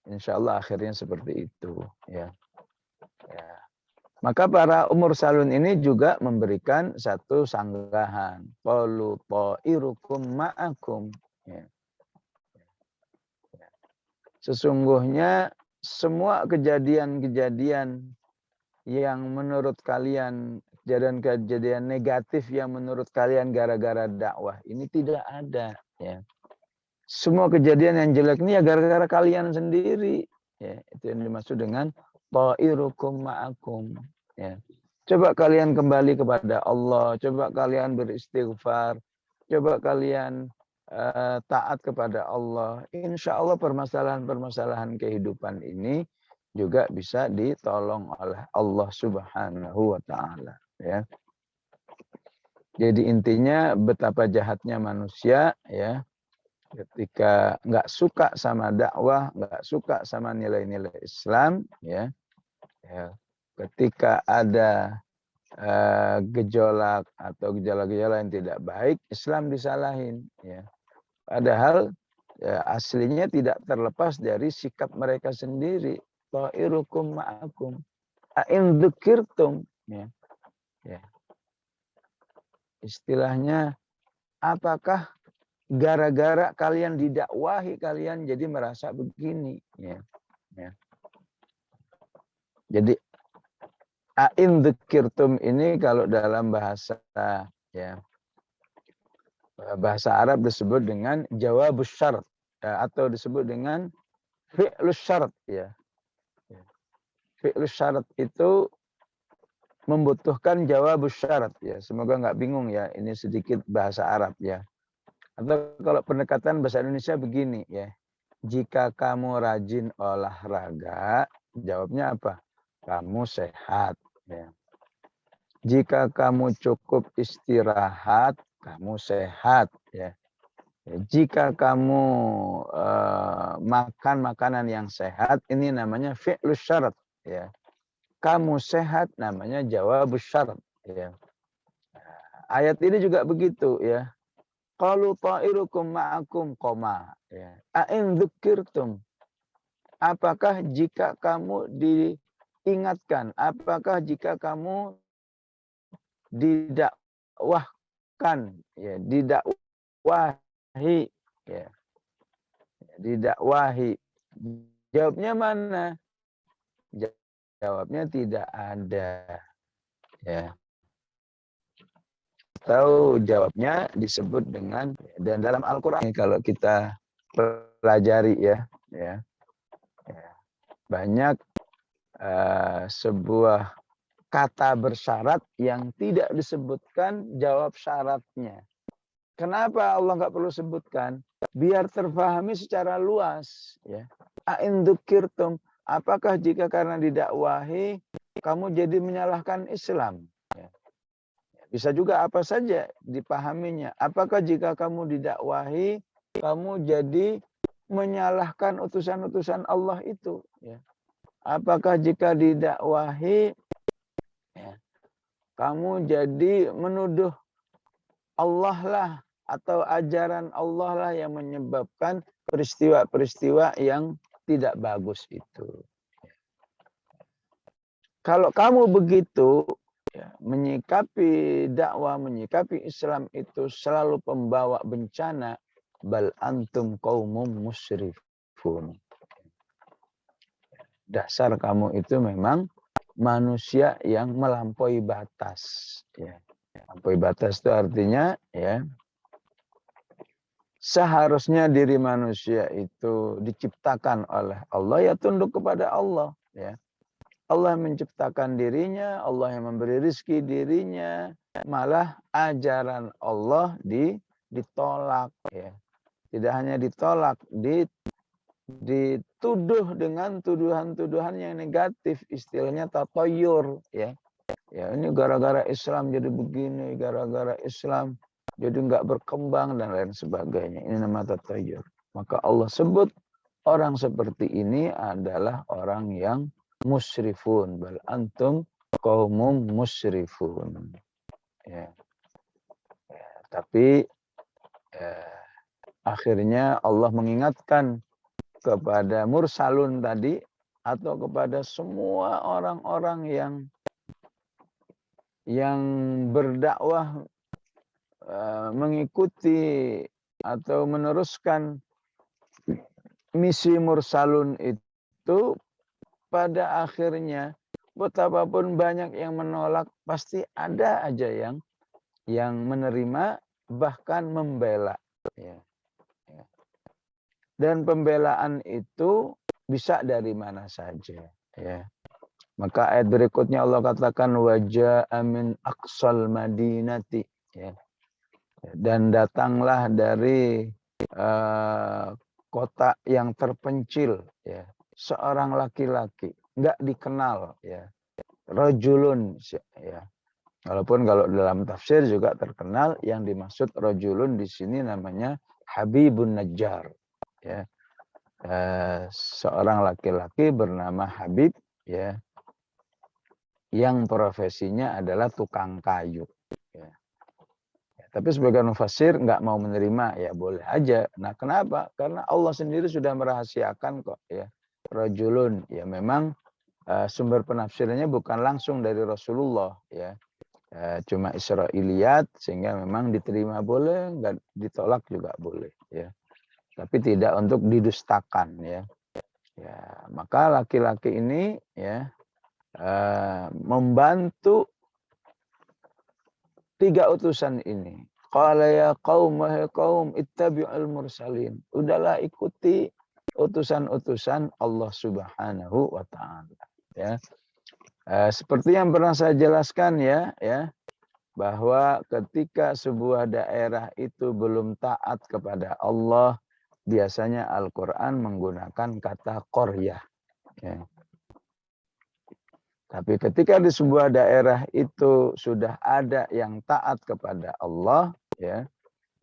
S1: Insya Allah akhirnya seperti itu. Ya. Ya. Maka para umur salun ini juga memberikan satu sanggahan. Qalu ta'irukum ma'akum. Ya. Sesungguhnya semua kejadian-kejadian yang menurut kalian, kejadian-kejadian negatif yang menurut kalian gara-gara dakwah ini tidak ada. Ya. Semua kejadian yang jelek ini ya gara-gara kalian sendiri. Ya. Itu yang dimaksud dengan ta'irukum ma'akum. Ya. Coba kalian kembali kepada Allah, coba kalian beristighfar, coba kalian taat kepada Allah. Insya Allah permasalahan-permasalahan kehidupan ini juga bisa ditolong oleh Allah Subhanahu wa Ta'ala. Ya. Jadi intinya betapa jahatnya manusia, ya, ketika nggak suka sama dakwah, nggak suka sama nilai-nilai Islam, ya. Ya. Ketika ada gejolak atau gejala-gejala yang tidak baik, Islam disalahin. Ya. Padahal ya, aslinya tidak terlepas dari sikap mereka sendiri. Ta'irukum ma'akum. A'in dzukirtum. Ya. Ya. Istilahnya, apakah gara-gara kalian didakwahi kalian jadi merasa begini? Ya. Ya. Jadi a'in dzukirtum ini kalau dalam bahasa, ya, bahasa Arab disebut dengan jawabus syarat, ya, atau disebut dengan fi'lus syarat, ya. Fi'lus syarat itu membutuhkan jawabus syarat, ya. Semoga nggak bingung, ya, ini sedikit bahasa Arab, ya. Atau kalau pendekatan bahasa Indonesia begini, ya. Jika kamu rajin olahraga, jawabnya apa? Kamu sehat, ya. Jika kamu cukup istirahat, kamu sehat, ya. Jika kamu makan makanan yang sehat, ini namanya fi'lus syarat, ya. Kamu sehat namanya jawabus syarat, ya. Ayat ini juga begitu, ya. Qalu ta'irukum ma'akum qoma, ya. A'in dzukirtum. Apakah jika kamu diingatkan, apakah jika kamu didakwahkan, ya, didakwahi, ya, didakwahi, jawabnya mana? Jawabnya tidak ada, ya. Atau jawabnya disebut dengan, dan dalam Al-Quran kalau kita pelajari, ya, ya, banyak sebuah kata bersyarat yang tidak disebutkan jawab syaratnya. Kenapa Allah nggak perlu sebutkan? Biar terfahami secara luas, ya. A'in dzukirtum. Apakah jika karena didakwahi kamu jadi menyalahkan Islam? Ya. Bisa juga apa saja dipahaminya. Apakah jika kamu didakwahi kamu jadi menyalahkan utusan-utusan Allah itu? Ya. Apakah jika didakwahi, ya, kamu jadi menuduh Allah lah atau ajaran Allah lah yang menyebabkan peristiwa-peristiwa yang tidak bagus itu. Kalau kamu begitu, ya, menyikapi dakwah, menyikapi Islam itu selalu pembawa bencana, bal antum qaumum musyrifun. Dasar kamu itu memang manusia yang melampaui batas. Ya. Melampaui batas itu artinya, ya, seharusnya diri manusia itu diciptakan oleh Allah, ya tunduk kepada Allah. Ya. Allah menciptakan dirinya, Allah yang memberi rizki dirinya, malah ajaran Allah ditolak. Ya. Tidak hanya ditolak, dituduh dengan tuduhan-tuduhan yang negatif, istilahnya tatoyur. Ya. Ya, ini gara-gara Islam jadi begini, gara-gara Islam jadi nggak berkembang dan lain sebagainya. Ini nama tatoyur. Maka Allah sebut orang seperti ini adalah orang yang musyrifun, bal antum qaumum musyrifun. Ya. Ya, tapi akhirnya Allah mengingatkan kepada mursalun tadi atau kepada semua orang-orang yang berdakwah mengikuti atau meneruskan misi mursalun itu, pada akhirnya betapapun banyak yang menolak, pasti ada aja yang menerima bahkan membela. Ya. Ya. Dan pembelaan itu bisa dari mana saja. Ya. Maka ayat berikutnya Allah katakan waja'a min aqsal madinati. Ya. Dan datanglah dari kota yang terpencil, ya, seorang laki-laki nggak dikenal, ya, rajulun, ya. Walaupun kalau dalam tafsir juga terkenal, yang dimaksud rajulun di sini namanya Habibun Najjar, ya. Seorang laki-laki bernama Habib, ya, yang profesinya adalah tukang kayu. Ya. Tapi sebagian mufassir nggak mau menerima, ya boleh aja. Nah kenapa? Karena Allah sendiri sudah merahasiakan kok, ya. Rajulun, ya memang sumber penafsirannya bukan langsung dari Rasulullah, ya. Cuma Israiliyat, sehingga memang diterima boleh, nggak ditolak juga boleh, ya. Tapi tidak untuk didustakan, ya. Ya, maka laki-laki ini, ya, membantu 3 utusan ini. Qala ya qaum, wahai kaum, ittabi'ul mursalin. Udahlah ikuti utusan-utusan Allah Subhanahu wa taala, ya. Seperti yang pernah saya jelaskan, ya, bahwa ketika sebuah daerah itu belum taat kepada Allah, biasanya Al-Qur'an menggunakan kata qaryah, ya. Tapi ketika di sebuah daerah itu sudah ada yang taat kepada Allah, ya,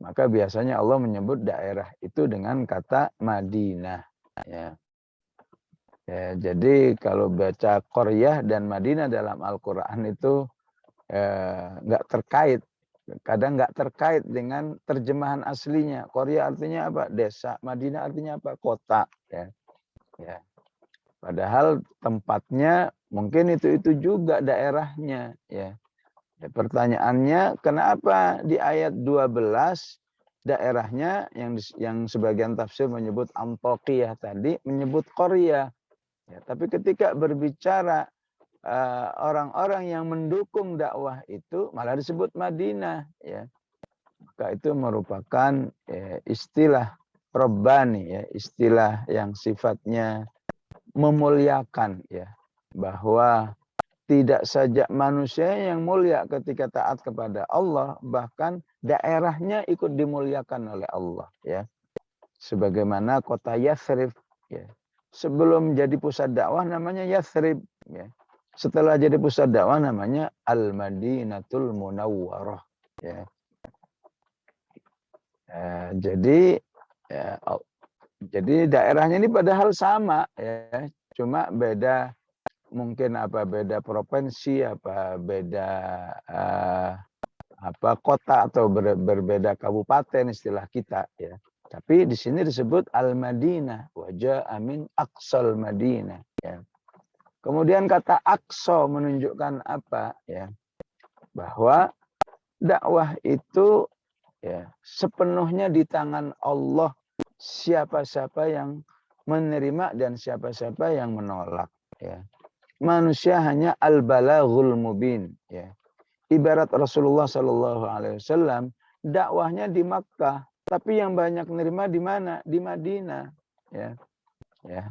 S1: maka biasanya Allah menyebut daerah itu dengan kata Madinah. Ya. Ya, jadi kalau baca Qaryah dan Madinah dalam Al-Quran itu nggak terkait. Kadang nggak terkait dengan terjemahan aslinya. Qaryah artinya apa? Desa. Madinah artinya apa? Kota. Ya. Ya. Padahal tempatnya mungkin itu juga daerahnya, ya. Pertanyaannya, kenapa di ayat 12 daerahnya yang sebagian tafsir menyebut Antokiyah tadi menyebut Qaryah. Ya, tapi ketika berbicara orang-orang yang mendukung dakwah itu malah disebut Madinah, ya. Maka itu merupakan istilah Rabbani, ya, istilah yang sifatnya memuliakan, ya, bahwa tidak saja manusia yang mulia ketika taat kepada Allah, bahkan daerahnya ikut dimuliakan oleh Allah, ya. Sebagaimana kota Yathrib, ya. Sebelum jadi pusat dakwah namanya Yathrib, ya. Setelah jadi pusat dakwah namanya Al-Madinatul Munawwarah, ya. Jadi daerahnya ini padahal sama, ya, cuma beda, mungkin beda provinsi, beda kota atau berbeda kabupaten istilah kita ya. Tapi di sini disebut Al-Madinah, wajah amin Aqsal Madinah ya. Kemudian kata Aqsa menunjukkan apa ya? Bahwa dakwah itu ya sepenuhnya di tangan Allah. Siapa-siapa yang menerima dan siapa-siapa yang menolak ya. Manusia hanya al-balaghul mubin ya. Ibarat Rasulullah Shallallahu Alaihi Wasallam dakwahnya di Makkah, tapi yang banyak menerima di mana? Di Madinah. Ya, ya.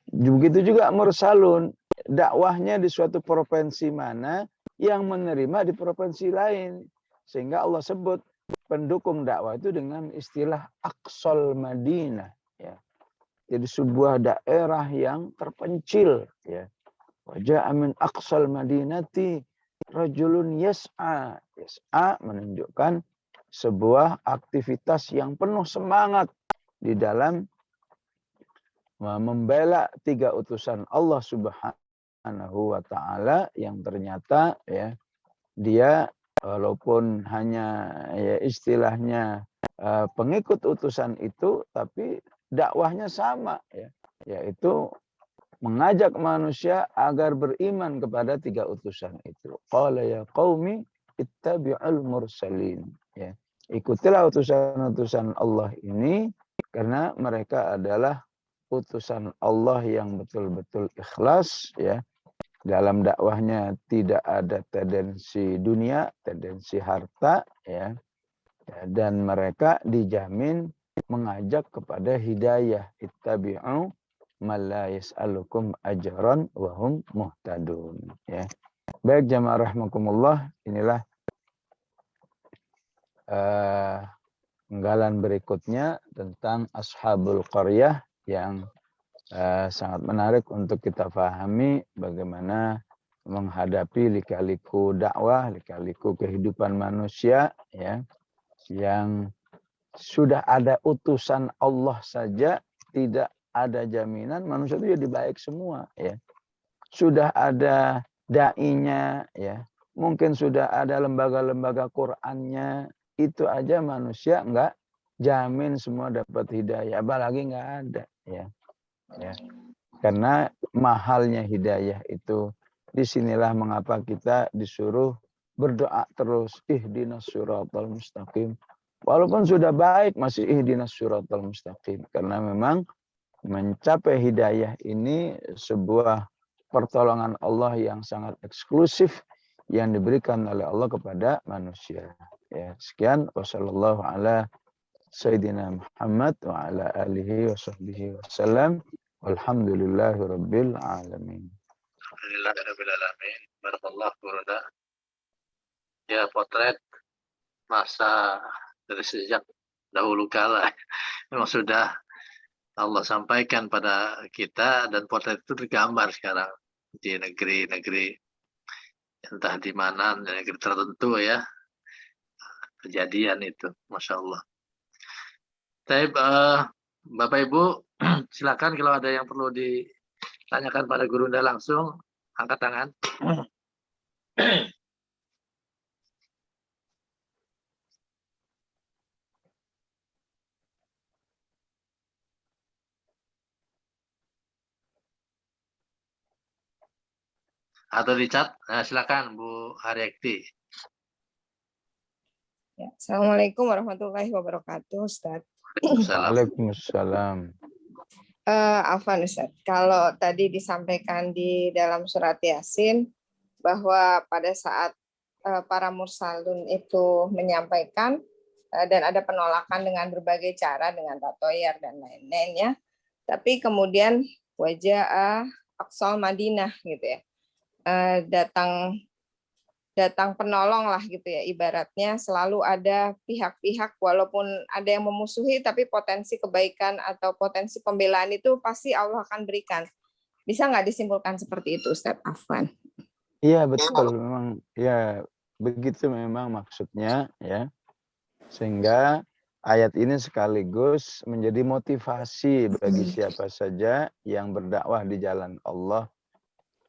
S1: Begitu juga mursalun, dakwahnya di suatu provinsi mana, yang menerima di provinsi lain. Sehingga Allah sebut pendukung dakwah itu dengan istilah Aqsal Madinah. Ya. Jadi sebuah daerah yang terpencil. Ya. Wajah amin Aqsal Madinati rajulun yas'a. Yas'a menunjukkan sebuah aktivitas yang penuh semangat di dalam membela 3 utusan Allah Subhanahu wa taala yang ternyata ya dia walaupun hanya ya istilahnya pengikut utusan itu tapi dakwahnya sama ya, yaitu mengajak manusia agar beriman kepada 3 utusan itu. Qala ya qaumi ittabi'ul mursalin. Ya. Ikutilah utusan-utusan Allah ini karena mereka adalah utusan Allah yang betul-betul ikhlas ya. Dalam dakwahnya tidak ada tendensi dunia, tendensi harta ya. Dan mereka dijamin mengajak kepada hidayah. Ittabi'u man la yas'alukum ajran wa hum muhtadun ya. Baik jamaah rahimakumullah, inilah penggalan berikutnya tentang ashabul qaryah yang sangat menarik untuk kita pahami bagaimana menghadapi lika-liku dakwah, lika-liku kehidupan manusia ya yang sudah ada utusan Allah saja tidak ada jaminan manusia itu jadi baik semua ya. Sudah ada dai-nya ya. Mungkin sudah ada lembaga-lembaga Qur'annya, itu aja manusia enggak jamin semua dapat hidayah, apalagi enggak ada ya. Ya. Karena mahalnya hidayah itu. Disinilah mengapa kita disuruh berdoa terus, ihdinas siratal mustaqim. Walaupun sudah baik masih ihdinas siratal mustaqim karena memang mencapai hidayah ini sebuah pertolongan Allah yang sangat eksklusif yang diberikan oleh Allah kepada manusia. Ya, sekian wasallallahu ala sayyidina Muhammad wa ala alihi wa sahbihi wasallam. Walhamdulillahirabbil alamin.
S3: Alhamdulillahirabbil alamin. Barakallahu Qurana. Ya, potret masa dari sejak dahulu kala memang sudah Allah sampaikan pada kita dan potret itu tergambar sekarang di negeri-negeri entah di mana, negeri tertentu ya kejadian itu, Masya Allah. Tapi Bapak Ibu silakan kalau ada yang perlu ditanyakan pada Gurunda langsung angkat tangan. Atau di chat, nah, silakan Bu Haryakti.
S2: Ya, Assalamualaikum warahmatullahi wabarakatuh, Ustaz.
S1: Waalaikumsalam.
S2: Afwan Ustaz, kalau tadi disampaikan di dalam surat Yasin bahwa pada saat para mursalun itu menyampaikan dan ada penolakan dengan berbagai cara, dengan tatoyar dan lain-lainnya, tapi kemudian wajah Aqsal Madinah gitu ya. Datang penolong lah gitu ya, ibaratnya selalu ada pihak-pihak walaupun ada yang memusuhi tapi potensi kebaikan atau potensi pembelaan itu pasti Allah akan berikan. Bisa nggak disimpulkan seperti itu Ustaz Afwan?
S1: Iya betul, memang ya begitu memang maksudnya ya. Sehingga ayat ini sekaligus menjadi motivasi bagi siapa saja yang berdakwah di jalan Allah.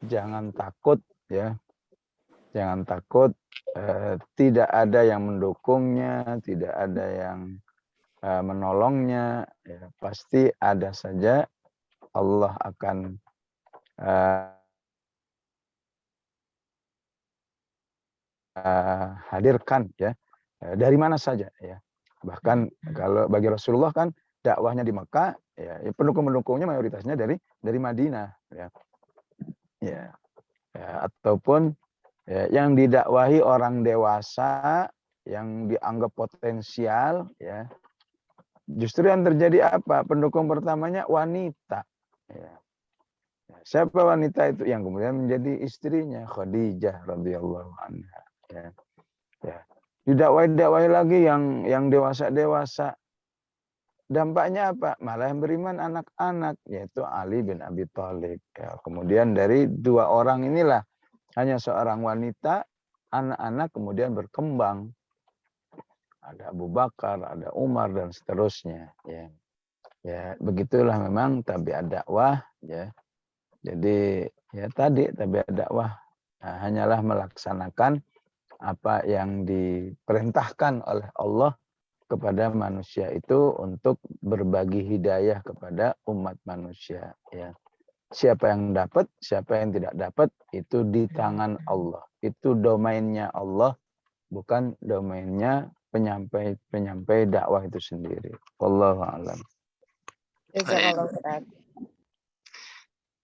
S1: Jangan takut ya. Jangan takut, tidak ada yang mendukungnya, tidak ada yang menolongnya, ya, pasti ada saja. Allah akan hadirkan, ya, dari mana saja, ya. Bahkan kalau bagi Rasulullah kan dakwahnya di Mekah, ya, pendukung-pendukungnya mayoritasnya dari Madinah, ya. Ya, ataupun ya, yang didakwahi orang dewasa yang dianggap potensial, ya. Justru yang terjadi apa? Pendukung pertamanya wanita. Ya. Siapa wanita itu? Yang kemudian menjadi istrinya Khadijah radhiyallahu anha. Ya. Ya. Didakwahi lagi yang dewasa-dewasa. Dampaknya apa? Malah yang beriman anak-anak, yaitu Ali bin Abi Thalib. Ya. Kemudian dari dua orang inilah, hanya seorang wanita, anak-anak kemudian berkembang. Ada Abu Bakar, ada Umar, dan seterusnya. Ya. Ya, begitulah memang tabiat dakwah, ya. Jadi ya tadi tabiat dakwah hanyalah melaksanakan apa yang diperintahkan oleh Allah kepada manusia itu untuk berbagi hidayah kepada umat manusia, ya. Siapa yang dapat, siapa yang tidak dapat, itu di tangan Allah. Itu domainnya Allah, bukan domainnya penyampai dakwah itu sendiri. Wallahu a'lam.
S2: Jazakallah Ustaz.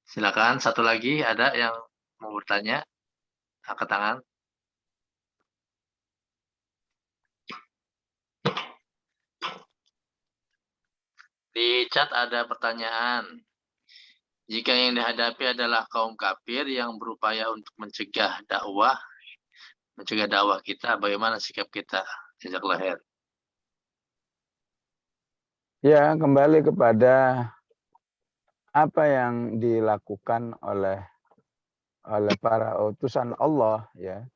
S3: Silakan, satu lagi ada yang mau bertanya? Angkat tangan. Di chat ada pertanyaan. Jika yang dihadapi adalah kaum kafir yang berupaya untuk mencegah dakwah kita, bagaimana sikap kita? Jazakallah khair.
S1: Ya, kembali kepada apa yang dilakukan oleh para utusan Allah, ya.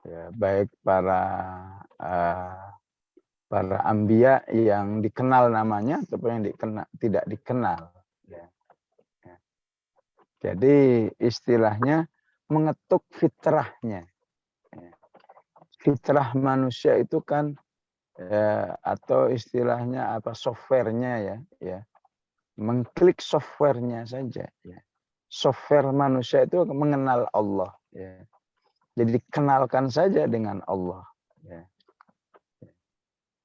S1: Ya, baik para anbiya yang dikenal namanya ataupun yang tidak dikenal, ya. Ya. Jadi istilahnya mengetuk fitrahnya, ya. Fitrah manusia itu kan atau istilahnya apa, softwarenya, ya, mengklik softwarenya saja, ya. Software manusia itu mengenal Allah, ya. Jadi dikenalkan saja dengan Allah, ya.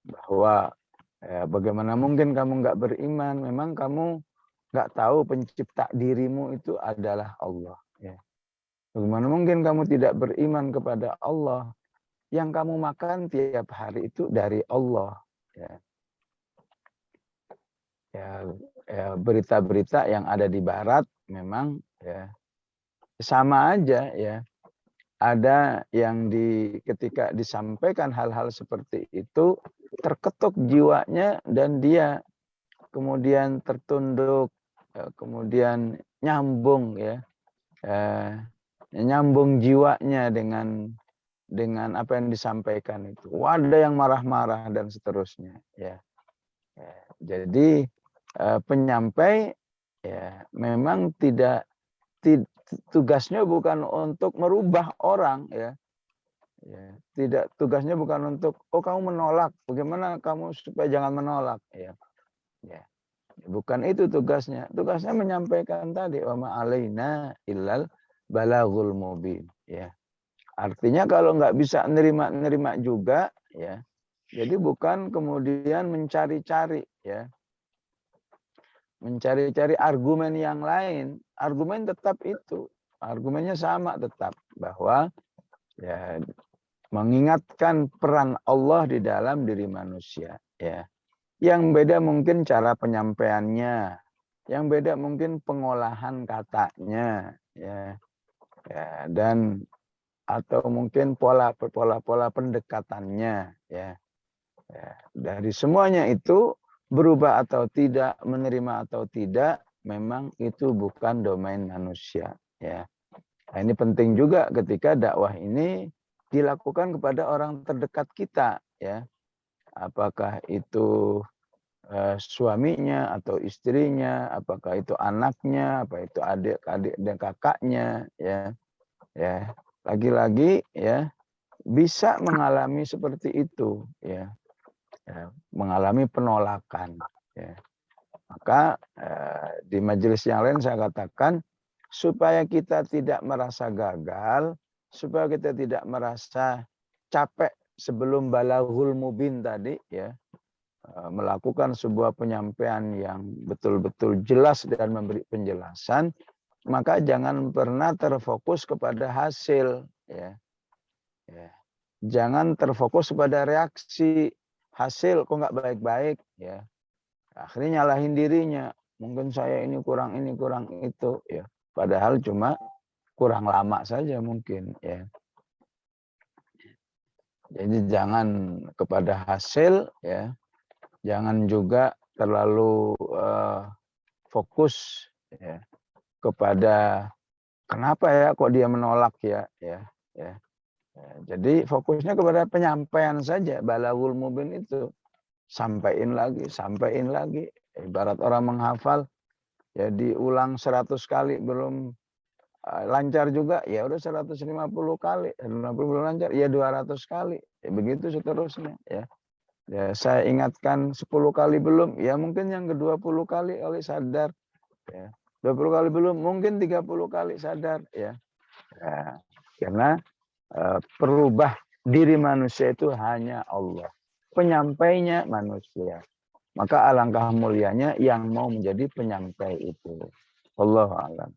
S1: Bahwa bagaimana mungkin kamu nggak beriman, memang kamu nggak tahu pencipta dirimu itu adalah Allah, ya. Bagaimana mungkin kamu tidak beriman kepada Allah, yang kamu makan tiap hari itu dari Allah, ya. Ya, berita-berita yang ada di barat memang, ya, sama aja, ya. Ada yang ketika disampaikan hal-hal seperti itu terketuk jiwanya dan dia kemudian tertunduk, kemudian nyambung, ya, nyambung jiwanya dengan apa yang disampaikan itu. Ada yang marah-marah dan seterusnya, ya. Jadi penyampai, ya, memang tugasnya bukan untuk merubah orang, ya. Ya, tugasnya bukan untuk kamu menolak, bagaimana kamu supaya jangan menolak, ya. Ya. Bukan itu tugasnya. Tugasnya menyampaikan tadi wa ma alaina illal balaghul mubin, ya. Artinya kalau nggak bisa nerima juga, ya. Jadi bukan kemudian mencari-cari, ya. Mencari-cari argumen yang lain. Argumen tetap itu. Argumennya sama tetap. Bahwa ya, mengingatkan peran Allah di dalam diri manusia, ya. Yang beda mungkin cara penyampaiannya, yang beda mungkin pengolahan katanya, ya. Ya, dan atau mungkin pola pendekatannya, ya. Ya. Dari semuanya itu berubah atau tidak, menerima atau tidak, memang itu bukan domain manusia, ya. Nah, ini penting juga ketika dakwah ini dilakukan kepada orang terdekat kita, ya. Apakah itu suaminya atau istrinya, apakah itu anaknya, apa itu adik dan kakaknya, ya. Ya. lagi-lagi ya bisa mengalami seperti itu ya, mengalami penolakan ya. Maka di majelis yang lain saya katakan supaya kita tidak merasa gagal, supaya kita tidak merasa capek sebelum balaghul mubin tadi ya, melakukan sebuah penyampaian yang betul-betul jelas dan memberi penjelasan, maka jangan pernah terfokus kepada hasil ya. Jangan terfokus pada reaksi, hasil kok nggak baik-baik ya. Akhirnya nyalahin dirinya, mungkin saya ini kurang itu ya. Padahal cuma kurang lama saja mungkin ya. Jadi jangan kepada hasil ya. Jangan juga terlalu fokus ya, kepada kenapa ya kok dia menolak ya. Jadi fokusnya kepada penyampaian saja. Balaghul mubin itu sampaikan lagi. Ibarat orang menghafal ya, diulang 100 kali belum lancar juga, ya udah 150 kali, 50 belum lancar, ya 200 kali. Ya, begitu seterusnya ya. Ya, saya ingatkan 10 kali belum, ya mungkin yang ke-20 kali oleh sadar ya. 20 kali belum, mungkin 30 kali sadar ya. Karena perubah diri manusia itu hanya Allah. Penyampainya manusia. Maka alangkah mulianya yang mau menjadi penyampai itu. Wallahu a'lam.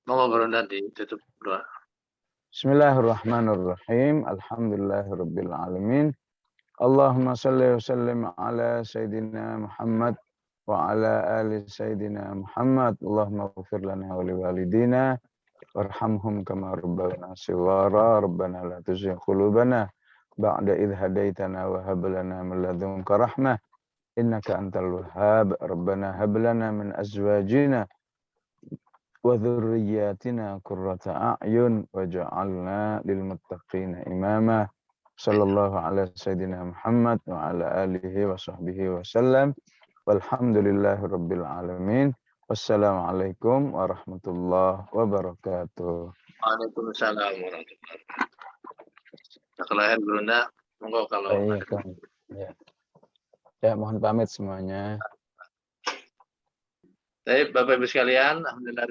S3: Monggo Gurunda ditutup doa.
S1: Bismillahirrahmanirrahim. Alhamdulillahirabbil alamin. Allahumma shalli wa sallim ala sayidina Muhammad wa ala ali sayidina Muhammad. Allahumma ighfir lana wa liwalidina warhamhum kama rabbayana shighara. Rabbana la tuzigh qulubana ba'da idh hadaitana wa hab lana min ladunka rahmah innaka antal wahhab. Rabbana hab lana min azwajina wa dhurriyyatina qurrata a'yun waj'alna lil muttaqina imama. Sallallahu ala sayyidina Muhammad wa ala alihi wa sahbihi wasallam. Walhamdulillahi rabbil alamin. Wassalamualaikum warahmatullahi wabarakatuh.
S3: Waalaikumsalam warahmatullahi wabarakatuh. Kalau Gurunda, monggo kalau
S1: ya mohon pamit semuanya.
S3: Baik, Bapak Ibu sekalian, alhamdulillah